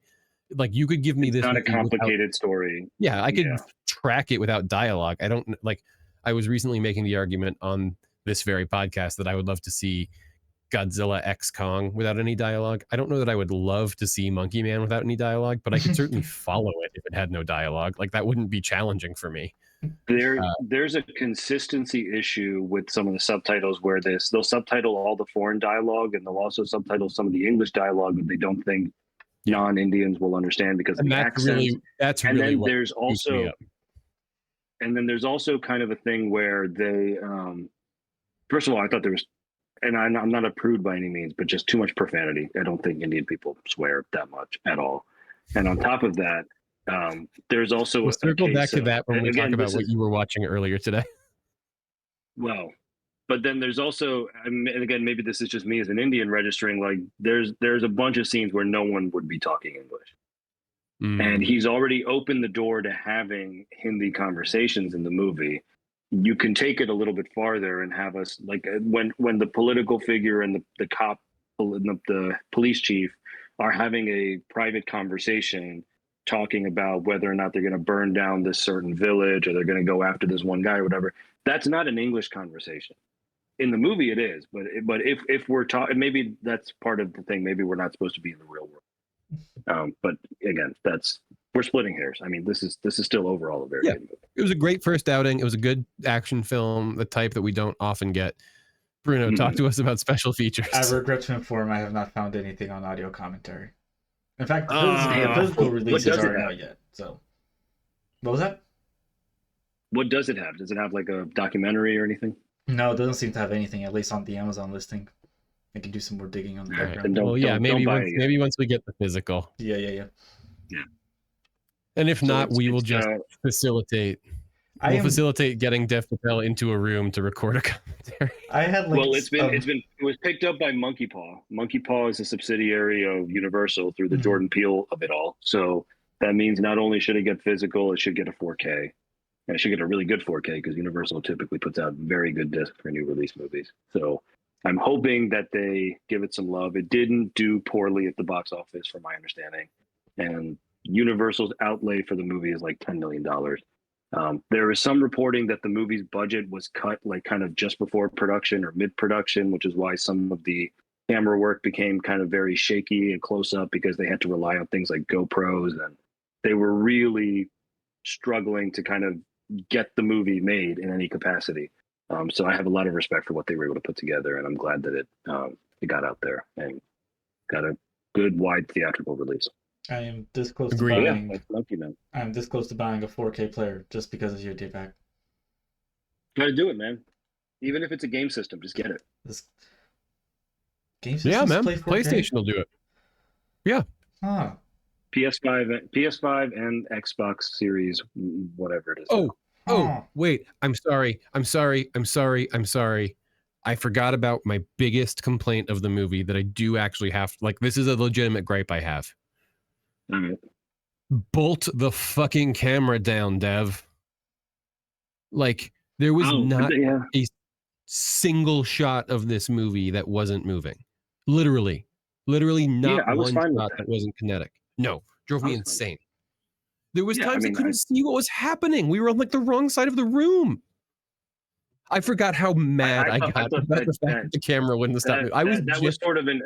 Like, you could give me this. It's not a complicated story. Yeah, I could track it without dialogue. I don't like. I was recently making the argument on this very podcast that I would love to see Godzilla X Kong without any dialogue. I don't know that I would love to see Monkey Man without any dialogue, but I could certainly follow it if it had no dialogue. Like, that wouldn't be challenging for me. There's a consistency issue with some of the subtitles where they'll subtitle all the foreign dialogue and they'll also subtitle some of the English dialogue that they don't think non-Indians will understand because of the accents. And then there's also kind of a thing where they first of all, I thought there was, and I'm not a prude by any means, but just too much profanity. I don't think Indian people swear that much at all. And on top of that, there's also we'll circle back to that when we talk about what you were watching earlier today. Well, but then there's also, and again, maybe this is just me as an Indian registering, like there's a bunch of scenes where no one would be talking English. And he's already opened the door to having Hindi conversations in the movie. You can take it a little bit farther and have us, like, when the political figure and the cop, the police chief are having a private conversation talking about whether or not they're going to burn down this certain village or they're going to go after this one guy or whatever. That's not an English conversation. In the movie it is, but if we're talking, maybe that's part of the thing. Maybe we're not supposed to be in the real world. But again, we're splitting hairs. I mean, this is still overall a very good movie. It was a great first outing. It was a good action film, the type that we don't often get. Bruno, talk to us about special features. I regret to inform I have not found anything on audio commentary. In fact, the physical releases aren't out yet. So, what was that? What does it have? Does it have like a documentary or anything? No, it doesn't seem to have anything, at least on the Amazon listing. I can do some more digging on the background. Maybe once we get the physical. Yeah. And if not, we will just facilitate. We'll facilitate getting Dev Patel into a room to record a commentary. I had it was picked up by Monkey Paw. Monkey Paw is a subsidiary of Universal through the Jordan Peele of it all. So that means not only should it get physical, it should get a 4K. And it should get a really good 4K because Universal typically puts out very good discs for new release movies. So I'm hoping that they give it some love. It didn't do poorly at the box office, from my understanding. And Universal's outlay for the movie is like $10 million. There is some reporting that the movie's budget was cut like kind of just before production or mid-production, which is why some of the camera work became kind of very shaky and close up because they had to rely on things like GoPros, and they were really struggling to kind of get the movie made in any capacity. So I have a lot of respect for what they were able to put together, and I'm glad that it got out there and got a good wide theatrical release. I am this close Agreed. to Yeah, buying. that's Monkey Man. I'm this close to buying a 4K player just because of you, Deepak. Gotta do it, man. Even if it's a game system, just get it. This game Yeah, systems man. play 4K. PlayStation will do it. Yeah. Huh. PS5 and Xbox Series, whatever it is. Oh, Huh. wait. I'm sorry. I forgot about my biggest complaint of the movie that I do actually have. Like, this is a legitimate gripe I have. All right. Bolt the fucking camera down, Dev. Like, there was not yeah. a single shot of this movie that wasn't moving. Literally not I was one fine with shot that. that wasn't kinetic. No, drove me I was fine. insane. There was Yeah, times I I mean, couldn't see what was happening. We were on like the wrong side of the room. I forgot how mad I thought got about the fact that the camera wouldn't stop moving. That was sort of an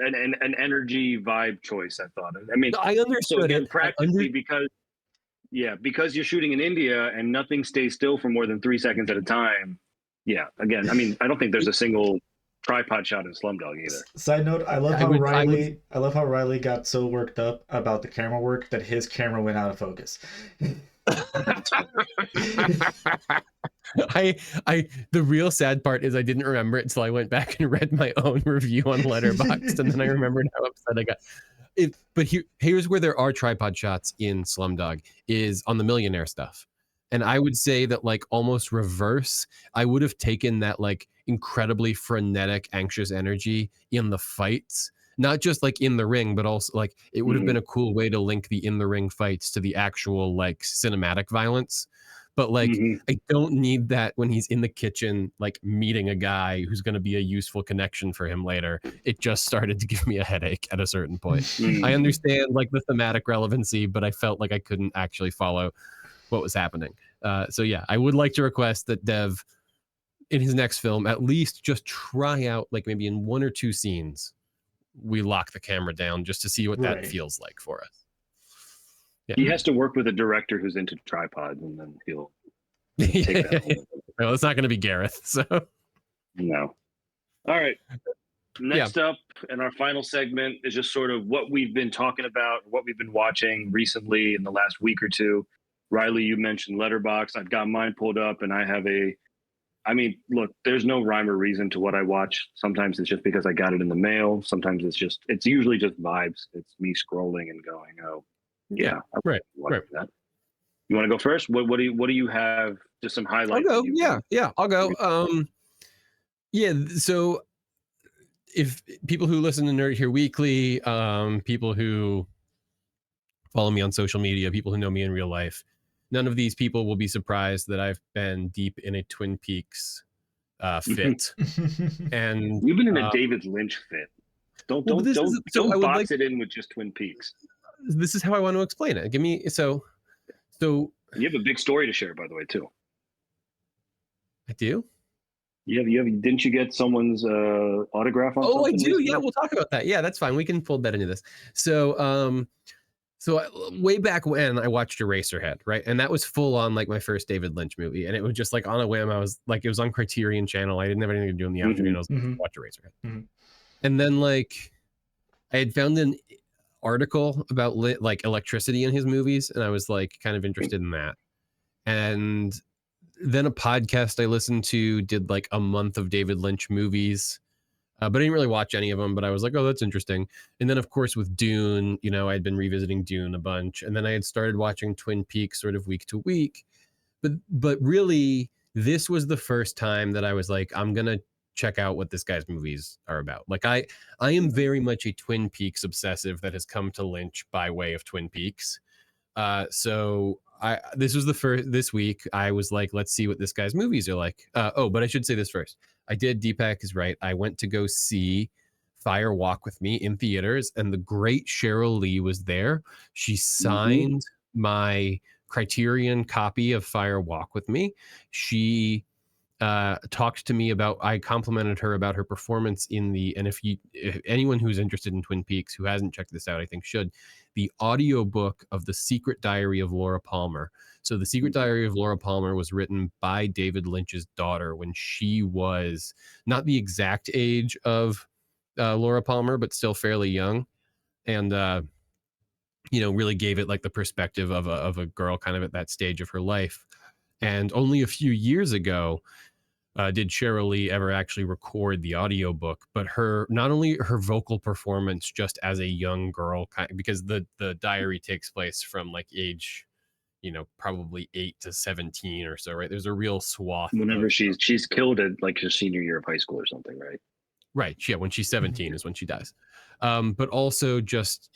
energy vibe choice, I thought. I mean, I understood so again, it. practically because you're shooting in India and nothing stays still for more than 3 seconds at a time. Yeah, again, I mean, I don't think there's a single tripod shot in Slumdog either. Side note: I love how Riley got so worked up about the camera work that his camera went out of focus. The real sad part is I didn't remember it until I went back and read my own review on Letterboxd, and then I remembered how upset I got. But here's where there are tripod shots in Slumdog is on the millionaire stuff. And I would say that, like, almost reverse, I would have taken that like incredibly frenetic, anxious energy in the fights, not just like in the ring, but also like it would have been a cool way to link the in the ring fights to the actual like cinematic violence. But like, I don't need that when he's in the kitchen, like meeting a guy who's going to be a useful connection for him later. It just started to give me a headache at a certain point. I understand like the thematic relevancy, but I felt like I couldn't actually follow what was happening. So yeah, I would like to request that Dev in his next film at least just try out like maybe in 1 or 2 scenes we lock the camera down just to see what that feels like for us. Yeah. He has to work with a director who's into tripods, and then he'll take that. Well, it's not going to be Gareth, so no. All right. Next up, in our final segment, is just sort of what we've been talking about, what we've been watching recently in the last week or two. Riley, you mentioned Letterboxd. I've got mine pulled up, and I have look, there's no rhyme or reason to what I watch. Sometimes it's just because I got it in the mail. Sometimes it's usually just vibes. It's me scrolling and going, oh, yeah, right. That. You want to go first? What do you have? Just some highlights. I'll go. I'll go. So if people who listen to Nerd Here Weekly, people who follow me on social media, people who know me in real life, none of these people will be surprised that I've been deep in a Twin Peaks fit. And you've been in a David Lynch fit. Don't box it in with just Twin Peaks. This is how I want to explain it. So you have a big story to share, by the way, too. I do. You have. Didn't you get someone's autograph on? Oh, I do. Recently? Yeah, we'll talk about that. Yeah, that's fine. We can fold that into this. So, way back when I watched Eraserhead, right, and that was full on like my first David Lynch movie, and it was just like on a whim. I was like, it was on Criterion Channel. I didn't have anything to do in the afternoon. I was like, watch Eraserhead, and then like I had found an article about like electricity in his movies, and I was like kind of interested in that. And then a podcast I listened to did like a month of David Lynch movies, but I didn't really watch any of them, but I was like, oh, that's interesting. And then of course with Dune, I'd been revisiting Dune a bunch, and then I had started watching Twin Peaks sort of week to week, but really this was the first time that I was like, I'm gonna check out what this guy's movies are about. Like I am very much a Twin Peaks obsessive that has come to Lynch by way of Twin Peaks. So this was this week I was like, let's see what this guy's movies are like. But I should say this first. Deepak is right. I went to go see Fire Walk with Me in theaters, and the great Cheryl Lee was there. She signed my Criterion copy of Fire Walk with Me. She talked to me about, I complimented her about her performance in and if anyone who's interested in Twin Peaks who hasn't checked this out, I think should, the audiobook of The Secret Diary of Laura Palmer. So The Secret Diary of Laura Palmer was written by David Lynch's daughter when she was not the exact age of Laura Palmer, but still fairly young. And really gave it like the perspective of a girl kind of at that stage of her life. And only a few years ago did Cheryl Lee ever actually record the audiobook, but not only her vocal performance just as a young girl, because the diary takes place from like age, probably 8 to 17 or so, right? There's a real swath. Whenever she's killed at like her senior year of high school or something, right? Right. Yeah. When she's 17 is when she dies. But also just,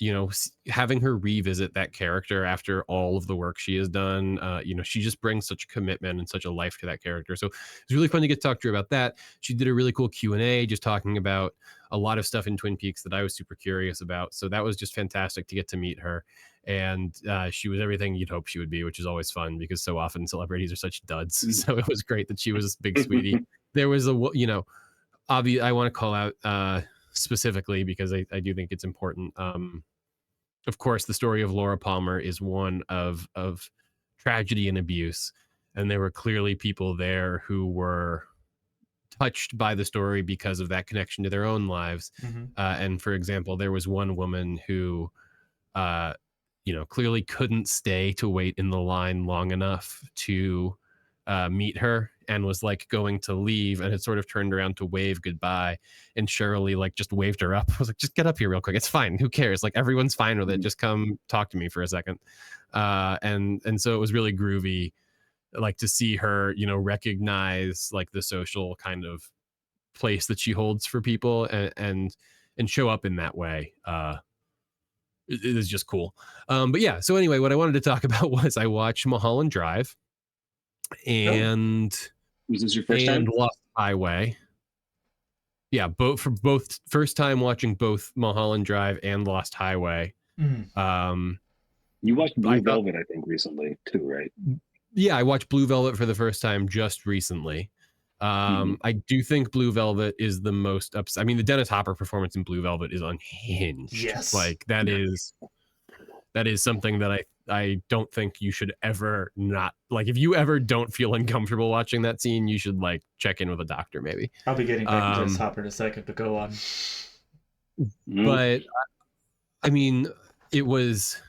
having her revisit that character after all of the work she has done, she just brings such commitment and such a life to that character. So it's really fun to get to talk to her about that. She did a really cool Q&A just talking about a lot of stuff in Twin Peaks that I was super curious about. So that was just fantastic to get to meet her. And she was everything you'd hope she would be, which is always fun because so often celebrities are such duds. So it was great that she was this big sweetie. There was I want to call out specifically because I do think it's important. Of course, the story of Laura Palmer is one of tragedy and abuse, and there were clearly people there who were touched by the story because of that connection to their own lives. And for example, there was one woman who, clearly couldn't stay to wait in the line long enough to meet her, and was like going to leave and had sort of turned around to wave goodbye, and Cheryl Lee like just waved her up. I was like, just get up here real quick, it's fine, who cares, like everyone's fine with it, just come talk to me for a second. And so it was really groovy, like to see her recognize like the social kind of place that she holds for people, and show up in that way. It is just cool. But yeah, so anyway, what I wanted to talk about was I watched Mulholland Drive and was this your first time? Lost Highway. Yeah, both first time watching both Mulholland Drive and Lost Highway. You watched Blue Velvet, I think, recently too, right? Yeah, I watched Blue Velvet for the first time just recently. I do think Blue Velvet is the most I mean, the Dennis Hopper performance in Blue Velvet is unhinged. Yes, like that is something that I don't think you should ever not like. If you ever don't feel uncomfortable watching that scene, you should like check in with a doctor maybe. I'll be getting back to Dennis Hopper in a second, but go on. But I mean, it was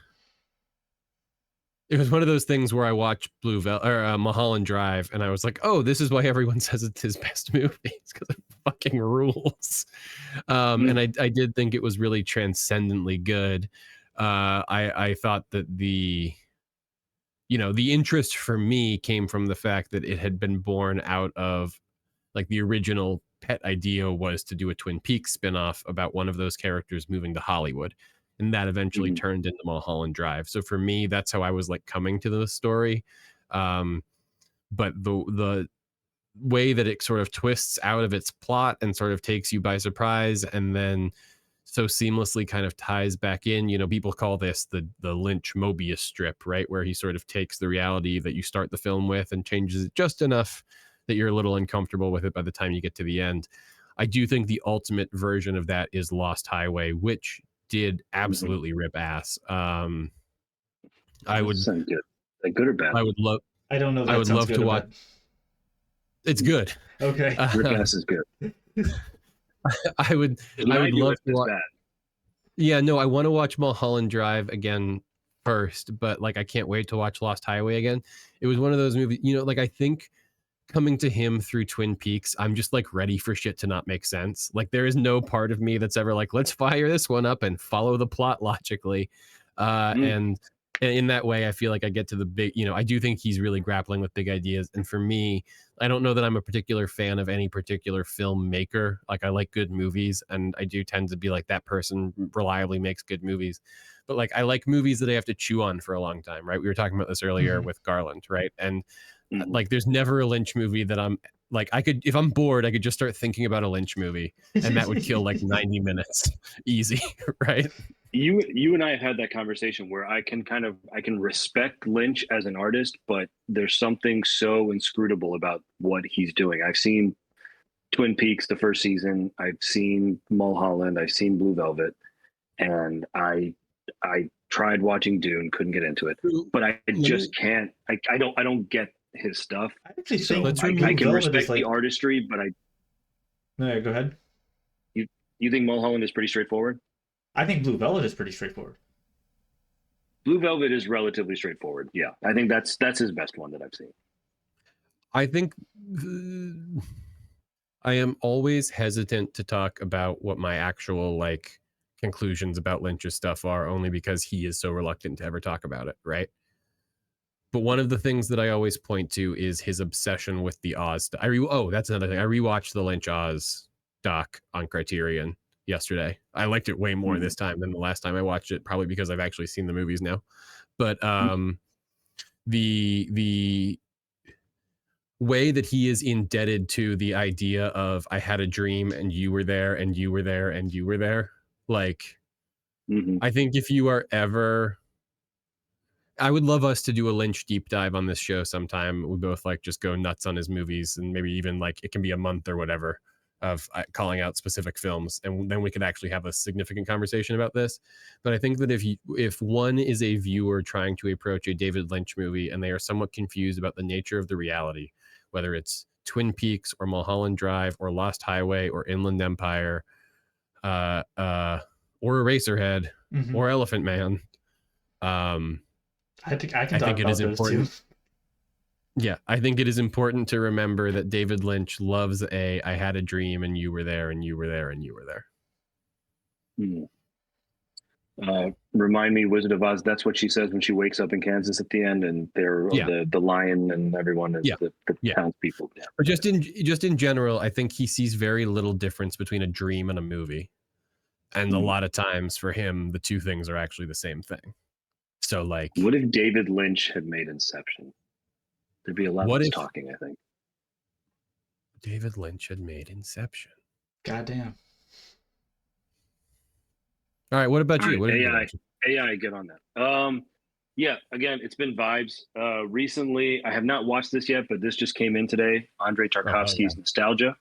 one of those things where I watched Mulholland Drive and I was like, oh, this is why everyone says it's his best movie. It's because it fucking rules. And I did think it was really transcendently good. I thought that the interest for me came from the fact that it had been born out of like the original pet idea was to do a Twin Peaks spinoff about one of those characters moving to Hollywood. And that eventually turned into Mulholland Drive. So for me, that's how I was like coming to the story. But the way that it sort of twists out of its plot and sort of takes you by surprise and then so seamlessly kind of ties back in, people call this the Lynch Mobius strip, right? Where he sort of takes the reality that you start the film with and changes it just enough that you're a little uncomfortable with it by the time you get to the end. I do think the ultimate version of that is Lost Highway, which did absolutely rip ass. I would sound good. Like good or bad? I would love. I don't know. That I would love to watch. It's good. Okay. Rip ass is good. I would love to watch. Yeah, no, I want to watch Mulholland Drive again first, but like I can't wait to watch Lost Highway again. It was one of those movies, like I think coming to him through Twin Peaks, I'm just like ready for shit to not make sense. Like there is no part of me that's ever like, let's fire this one up and follow the plot logically. And in that way, I feel like I get to the big, I do think he's really grappling with big ideas. And for me, I don't know that I'm a particular fan of any particular filmmaker. Like I like good movies and I do tend to be like that person reliably makes good movies. But like I like movies that I have to chew on for a long time, right? We were talking about this earlier with Garland, right? And like there's never a Lynch movie that I'm like if I'm bored, I could just start thinking about a Lynch movie and that would kill like 90 minutes easy, right? You and I have had that conversation where I can respect Lynch as an artist, but there's something so inscrutable about what he's doing. I've seen Twin Peaks, the first season. I've seen Mulholland. I've seen Blue Velvet, and I tried watching Dune, couldn't get into it. But I just can't. I don't get his stuff. I actually think I can respect the artistry, but No, go ahead. You think Mulholland is pretty straightforward? I think Blue Velvet is pretty straightforward. Blue Velvet is relatively straightforward. Yeah, I think that's his best one that I've seen. I think I am always hesitant to talk about what my actual like conclusions about Lynch's stuff are, only because he is so reluctant to ever talk about it, right? But one of the things that I always point to is his obsession with the Oz. That's another thing. I rewatched the Lynch Oz doc on Criterion yesterday. I liked it way more this time than the last time I watched it, probably because I've actually seen the movies now. But the way that he is indebted to the idea of I had a dream and you were there and you were there and you were there. Like, I think if you are ever, I would love us to do a Lynch deep dive on this show sometime. We both like just go nuts on his movies, and maybe even like it can be a month or whatever of calling out specific films, and then we could actually have a significant conversation about this. But I think that if one is a viewer trying to approach a David Lynch movie and they are somewhat confused about the nature of the reality, whether it's Twin Peaks or Mulholland Drive or Lost Highway or Inland Empire, or Eraserhead or Elephant Man, I think it is important. Yeah, I think it is important to remember that David Lynch loves I had a dream and you were there and you were there and you were there. Remind me, Wizard of Oz, that's what she says when she wakes up in Kansas at the end, and they're the lion and everyone is the townspeople. Yeah. But just in general, I think he sees very little difference between a dream and a movie. And a lot of times for him, the two things are actually the same thing. So like, what if David Lynch had made Inception? There'd be a lot less talking, I think. David Lynch had made Inception. Goddamn. All right, what about you? What AI, get on that. Yeah, again, it's been vibes. Recently, I have not watched this yet, but this just came in today. Andrei Tarkovsky's Nostalgia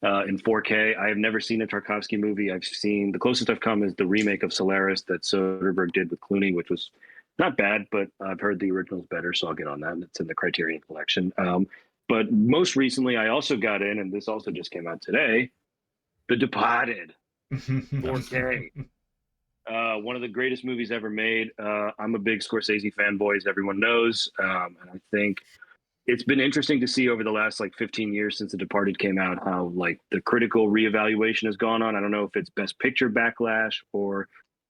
in 4K. I have never seen a Tarkovsky movie. I've seen, the closest I've come is the remake of Solaris that Soderbergh did with Clooney, which was not bad, but I've heard the original's better, so I'll get on that. It's in the Criterion Collection. But most recently, I also got in, and this also just came out today, The Departed, 4K. One of the greatest movies ever made. I'm a big Scorsese fanboy, as everyone knows. And I think it's been interesting to see over the last 15 years since The Departed came out, how the critical reevaluation has gone on. I don't know if it's Best Picture backlash or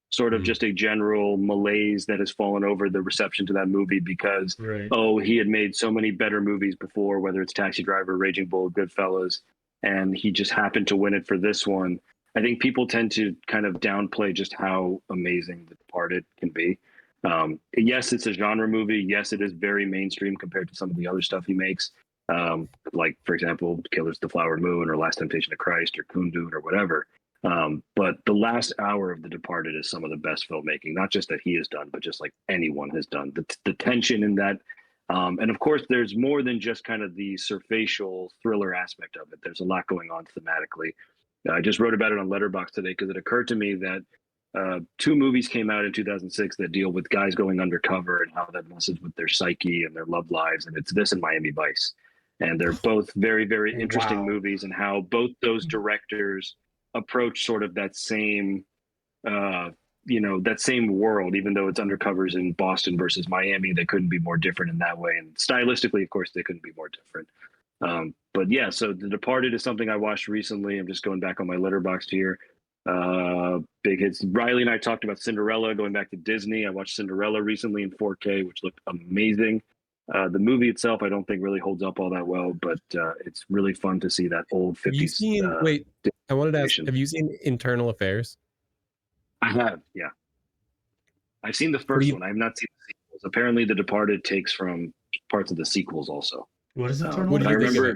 sort of just a general malaise that has fallen over the reception to that movie because, he had made so many better movies before, whether it's Taxi Driver, Raging Bull, Goodfellas, and he just happened to win it for this one. I think people tend to kind of downplay just how amazing The Departed can be. Yes, it's a genre movie. Yes, it is very mainstream compared to some of the other stuff he makes. Like, for example, Killers of the Flower Moon or Last Temptation of Christ or Kundun or whatever. But the last hour of The Departed is some of the best filmmaking, not just that he has done, but just like anyone has done. The tension in that. And of course, there's more than just kind of the surfacial thriller aspect of it. There's a lot going on thematically. I just wrote about it on Letterboxd today because it occurred to me that two movies came out in 2006 that deal with guys going undercover and how that messes with their psyche and their love lives. And it's this and Miami Vice. And they're both very, very interesting movies, and how both those directors approach sort of that same, that same world, even though it's undercovers in Boston versus Miami, they couldn't be more different in that way. And stylistically, of course, they couldn't be more different. But yeah, so The Departed is something I watched recently. I'm just going back on my Letterboxd here. Big hits. Riley and I talked about Cinderella, going back to Disney. I watched Cinderella recently in 4K, which looked amazing. The movie itself, I don't think really holds up all that well, but it's really fun to see that old 50s. I wanted to ask, have you seen Internal Affairs? I have, yeah. I've seen the first one. I have not seen the sequels. Apparently, The Departed takes from parts of the sequels also. What is it? I remember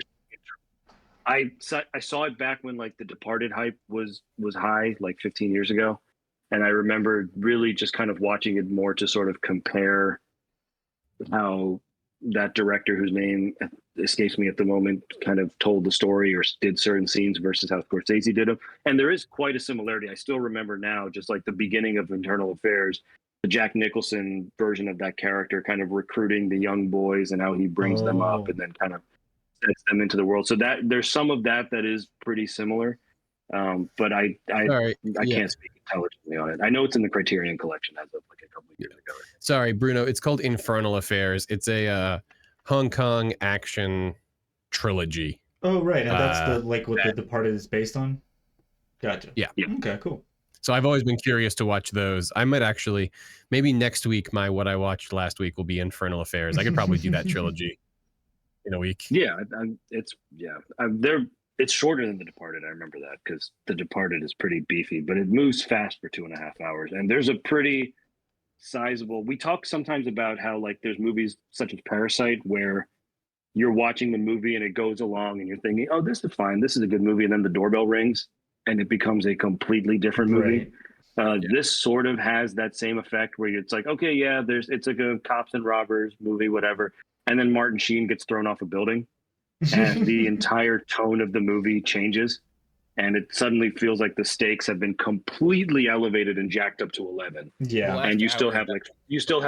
I saw it back when The Departed hype was high, 15 years ago. And I remember really just kind of watching it more to sort of compare how that director, whose name escapes me at the moment, kind of told the story or did certain scenes versus how Scorsese did them. And there is quite a similarity. I still remember now, just the beginning of Internal Affairs, the Jack Nicholson version of that character kind of recruiting the young boys and how he brings them up and then kind of sets them into the world. So that there's some of that is pretty similar. But I can't speak intelligently on it. I know it's in the Criterion Collection as of like a couple of years ago. Sorry, Bruno. It's called Infernal Affairs. It's a Hong Kong action trilogy. Oh, right. And that's the like what The Departed is based on? Gotcha. Yeah. Okay, cool. So I've always been curious to watch those. I might actually, maybe next week, my what I watched last week will be Infernal Affairs. I could probably do that trilogy in a week. Yeah, it's shorter than The Departed. I remember that because The Departed is pretty beefy, but it moves fast for 2.5 hours. And there's a pretty sizable. We talk sometimes about how like there's movies such as Parasite where you're watching the movie and it goes along and you're thinking, oh, this is fine, this is a good movie, and then the doorbell rings and it becomes a completely different movie. Right. This sort of has that same effect where it's like, okay, yeah, it's like a cops and robbers movie, whatever. And then Martin Sheen gets thrown off a building and the entire tone of the movie changes. And it suddenly feels like the stakes have been completely elevated and jacked up to 11. Yeah. And you still have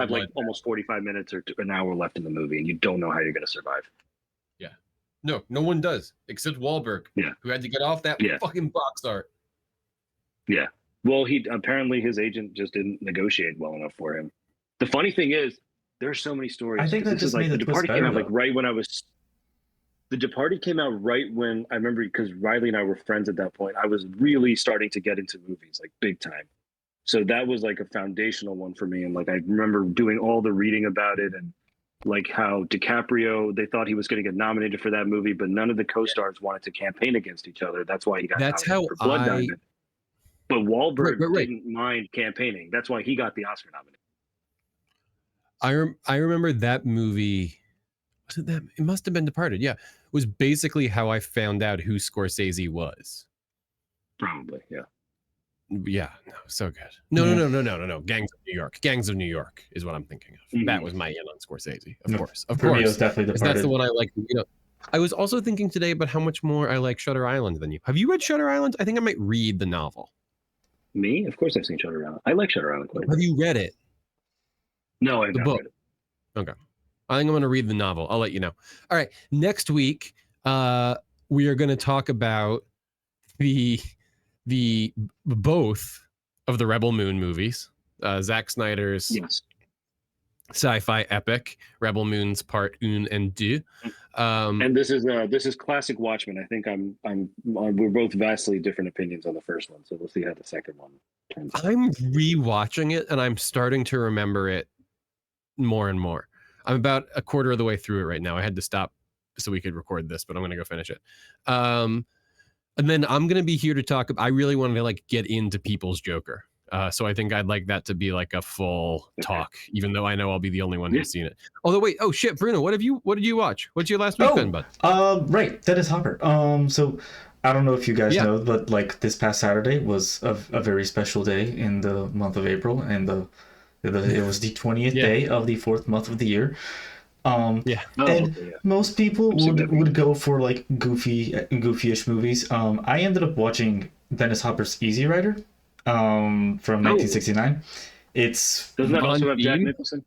like almost 45 minutes or an hour left in the movie and you don't know how you're going to survive. No one does except Wahlberg, who had to get off that fucking box art. Yeah. Well, apparently his agent just didn't negotiate well enough for him. The funny thing is, there's so many stories. I think that just made The the Departed twist came out better, like right when The Departed came out right when I remember because Riley and I were friends at that point. I was really starting to get into movies like big time. So that was like a foundational one for me. And like I remember doing all the reading about it and like how DiCaprio, they thought he was going to get nominated for that movie, but none of the co-stars wanted to campaign against each other. That's why he got nominated for Blood Diamond. But Wahlberg didn't mind campaigning. That's why he got the Oscar nomination. I remember that movie. Wasn't that? It must have been Departed. Yeah, it was basically how I found out who Scorsese was. Probably, yeah. Yeah, no, so good. No. Gangs of New York. Gangs of New York is what I'm thinking of. Mm-hmm. That was my in on Scorsese, of course. Of course, me, it was definitely Departed. That's the one I like. I was also thinking today about how much more I like Shutter Island than you. Have you read Shutter Island? I think I might read the novel. Me? Of course I've seen Shutter Island. I like Shutter Island quite a bit. Have you read it? No, I've not read it. Okay. I think I'm going to read the novel. I'll let you know. All right. Next week, we are going to talk about the both of the Rebel Moon movies. Zack Snyder's sci-fi epic, Rebel Moon's Part 1 and 2. And this is classic Watchmen. I think we're both vastly different opinions on the first one, so we'll see how the second one turns out. I'm rewatching it and I'm starting to remember it more and more. I'm about a quarter of the way through it right now. I had to stop so we could record this, but I'm going to go finish it. And then I'm going to be here to talk. I really wanted to like get into People's Joker. So I think I'd like that to be like a full talk, even though I know I'll be the only one who's seen it. Although wait, oh shit, Bruno, what did you watch? What's your last week been, bud? Right, Dennis Hopper. So I don't know if you guys know, but like this past Saturday was a very special day in the month of April, and it was the 20th day of the 4th month of the year. Most people would go for like goofy-ish movies. I ended up watching Dennis Hopper's Easy Rider from 1969. Doesn't that also have Jack Nicholson?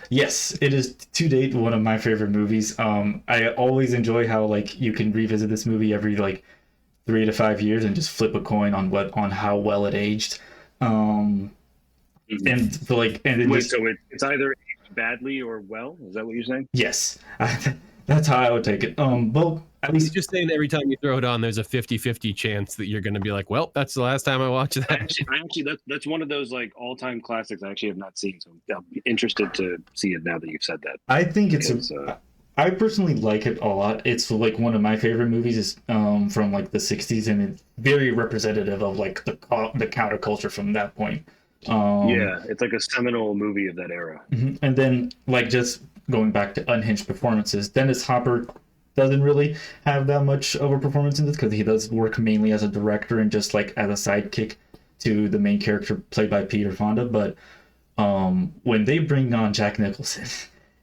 Yes, it is to date one of my favorite movies. I always enjoy how like you can revisit this movie every like 3 to 5 years and just flip a coin on how well it aged. So it's either badly or well. Is that what you're saying? Yes, that's how I would take it. Well, at least just saying every time you throw it on, there's a 50-50 chance that you're going to be like, well, that's the last time I watched that. Actually, that's one of those like all-time classics I actually have not seen, so I'll be interested to see it now that you've said that. I think I personally like it a lot. It's like one of my favorite movies is from like the 60s, and it's very representative of like the counterculture from that point. It's like a seminal movie of that era. And then like just going back to unhinged performances, Dennis Hopper doesn't really have that much of a performance in this because he does work mainly as a director and just like as a sidekick to the main character played by Peter Fonda. But when they bring on Jack Nicholson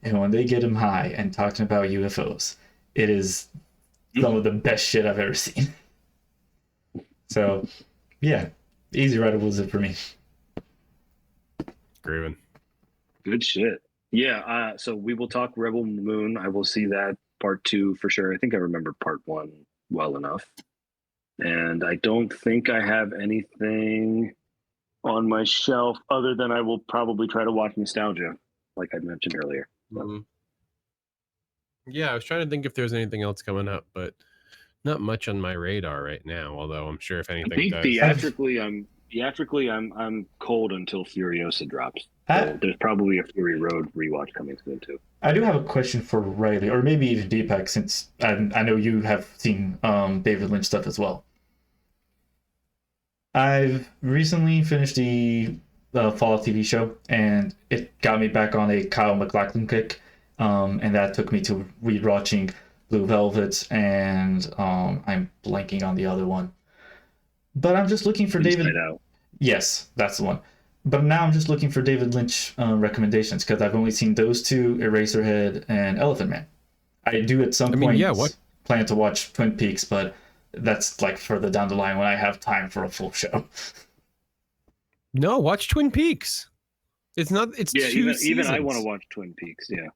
and when they get him high and talking about UFOs, it is some of the best shit I've ever seen. So yeah, Easy Rider was it for me. Groovin'. Good shit. Yeah, so we will talk Rebel Moon. I will see that Part 2 for sure. I think I remember Part 1 well enough. And I don't think I have anything on my shelf, other than I will probably try to watch Nostalgia, like I mentioned earlier. Mhm. Yeah, I was trying to think if there's anything else coming up, but not much on my radar right now. Although I'm sure if I anything think does, theatrically, I'm cold until Furiosa drops. So there's probably a Fury Road rewatch coming soon too. I do have a question for Riley, or maybe even Deepak, since I know you have seen David Lynch stuff as well. I've recently finished the Fallout TV show, and it got me back on a Kyle MacLachlan kick, and that took me to rewatching Blue Velvet, and I'm blanking on the other one. But I'm just looking for David. Inside Out. Yes, that's the one. But now I'm just looking for David Lynch recommendations because I've only seen those two, Eraserhead and Elephant Man. I do at some point plan to watch Twin Peaks, but that's like further down the line when I have time for a full show. No, watch Twin Peaks. It's not. It's yeah. two seasons. Even I want to watch Twin Peaks. Yeah.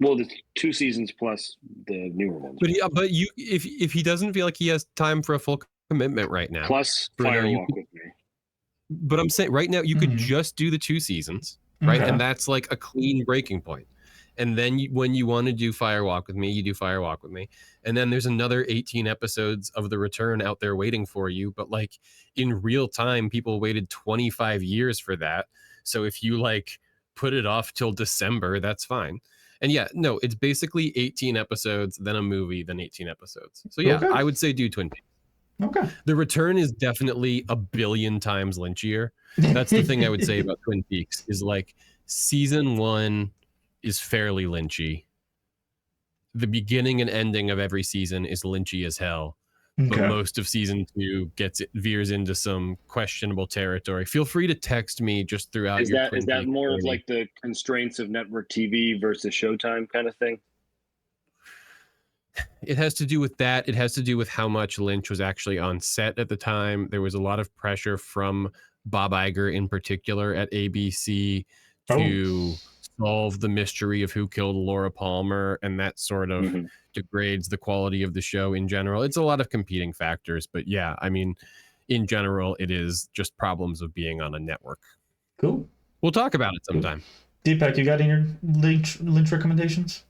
Well, the 2 seasons plus the newer ones. But you, if he doesn't feel like he has time for a full commitment right now, plus Firewalk with Me. But I'm saying right now you could just do the 2 seasons, right? Okay. And that's like a clean breaking point. And then when you want to do Firewalk with Me, you do Firewalk with Me. And then there's another 18 episodes of The Return out there waiting for you. But like in real time, people waited 25 years for that. So if you like put it off till December, that's fine. And yeah, no, it's basically 18 episodes, then a movie, then 18 episodes. So yeah, Okay. I would say do Twin Peaks. Okay. The Return is definitely a billion times Lynchier. That's the thing I would say about Twin Peaks is like season 1 is fairly Lynchy. The beginning and ending of every season is Lynchy as hell. But Okay. most of season 2 veers into some questionable territory. Feel free to text me just throughout Is your that Twin is that Peaks more of journey. like the constraints of network TV versus Showtime kind of thing? It has to do with that. It has to do with how much Lynch was actually on set at the time. There was a lot of pressure from Bob Iger in particular at ABC to solve the mystery of who killed Laura Palmer, and that sort of degrades the quality of the show in general. It's a lot of competing factors, but yeah, I mean, in general, it is just problems of being on a network. Cool. We'll talk about it sometime. Deepak, you got any Lynch recommendations?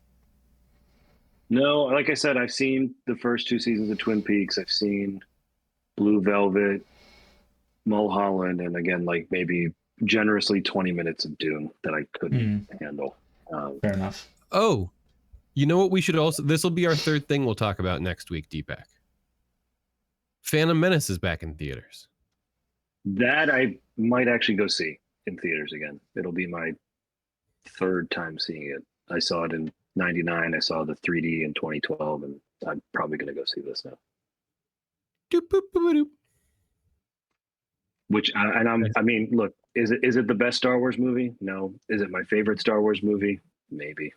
No, like I said, I've seen the first 2 seasons of Twin Peaks. I've seen Blue Velvet, Mulholland, and again, like maybe generously 20 minutes of Dune that I couldn't handle. Fair enough. Oh, you know what we should also, this will be our third thing we'll talk about next week, Deepak. Phantom Menace is back in theaters. That I might actually go see in theaters again. It'll be my 3rd time seeing it. I saw it in 99. I saw the 3D in 2012, and I'm probably going to go see this now. Which I mean, look, is it the best Star Wars movie? No. Is it my favorite Star Wars movie? Maybe.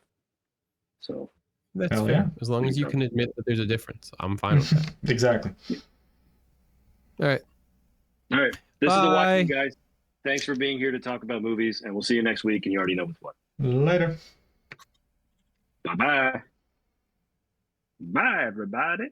So that's fair. Yeah. As long as you can admit that there's a difference, I'm fine with that. Exactly. All right. This is the Watchmen, guys. Thanks for being here to talk about movies, and we'll see you next week. And you already know what's what. Later. Bye-bye. Bye, everybody.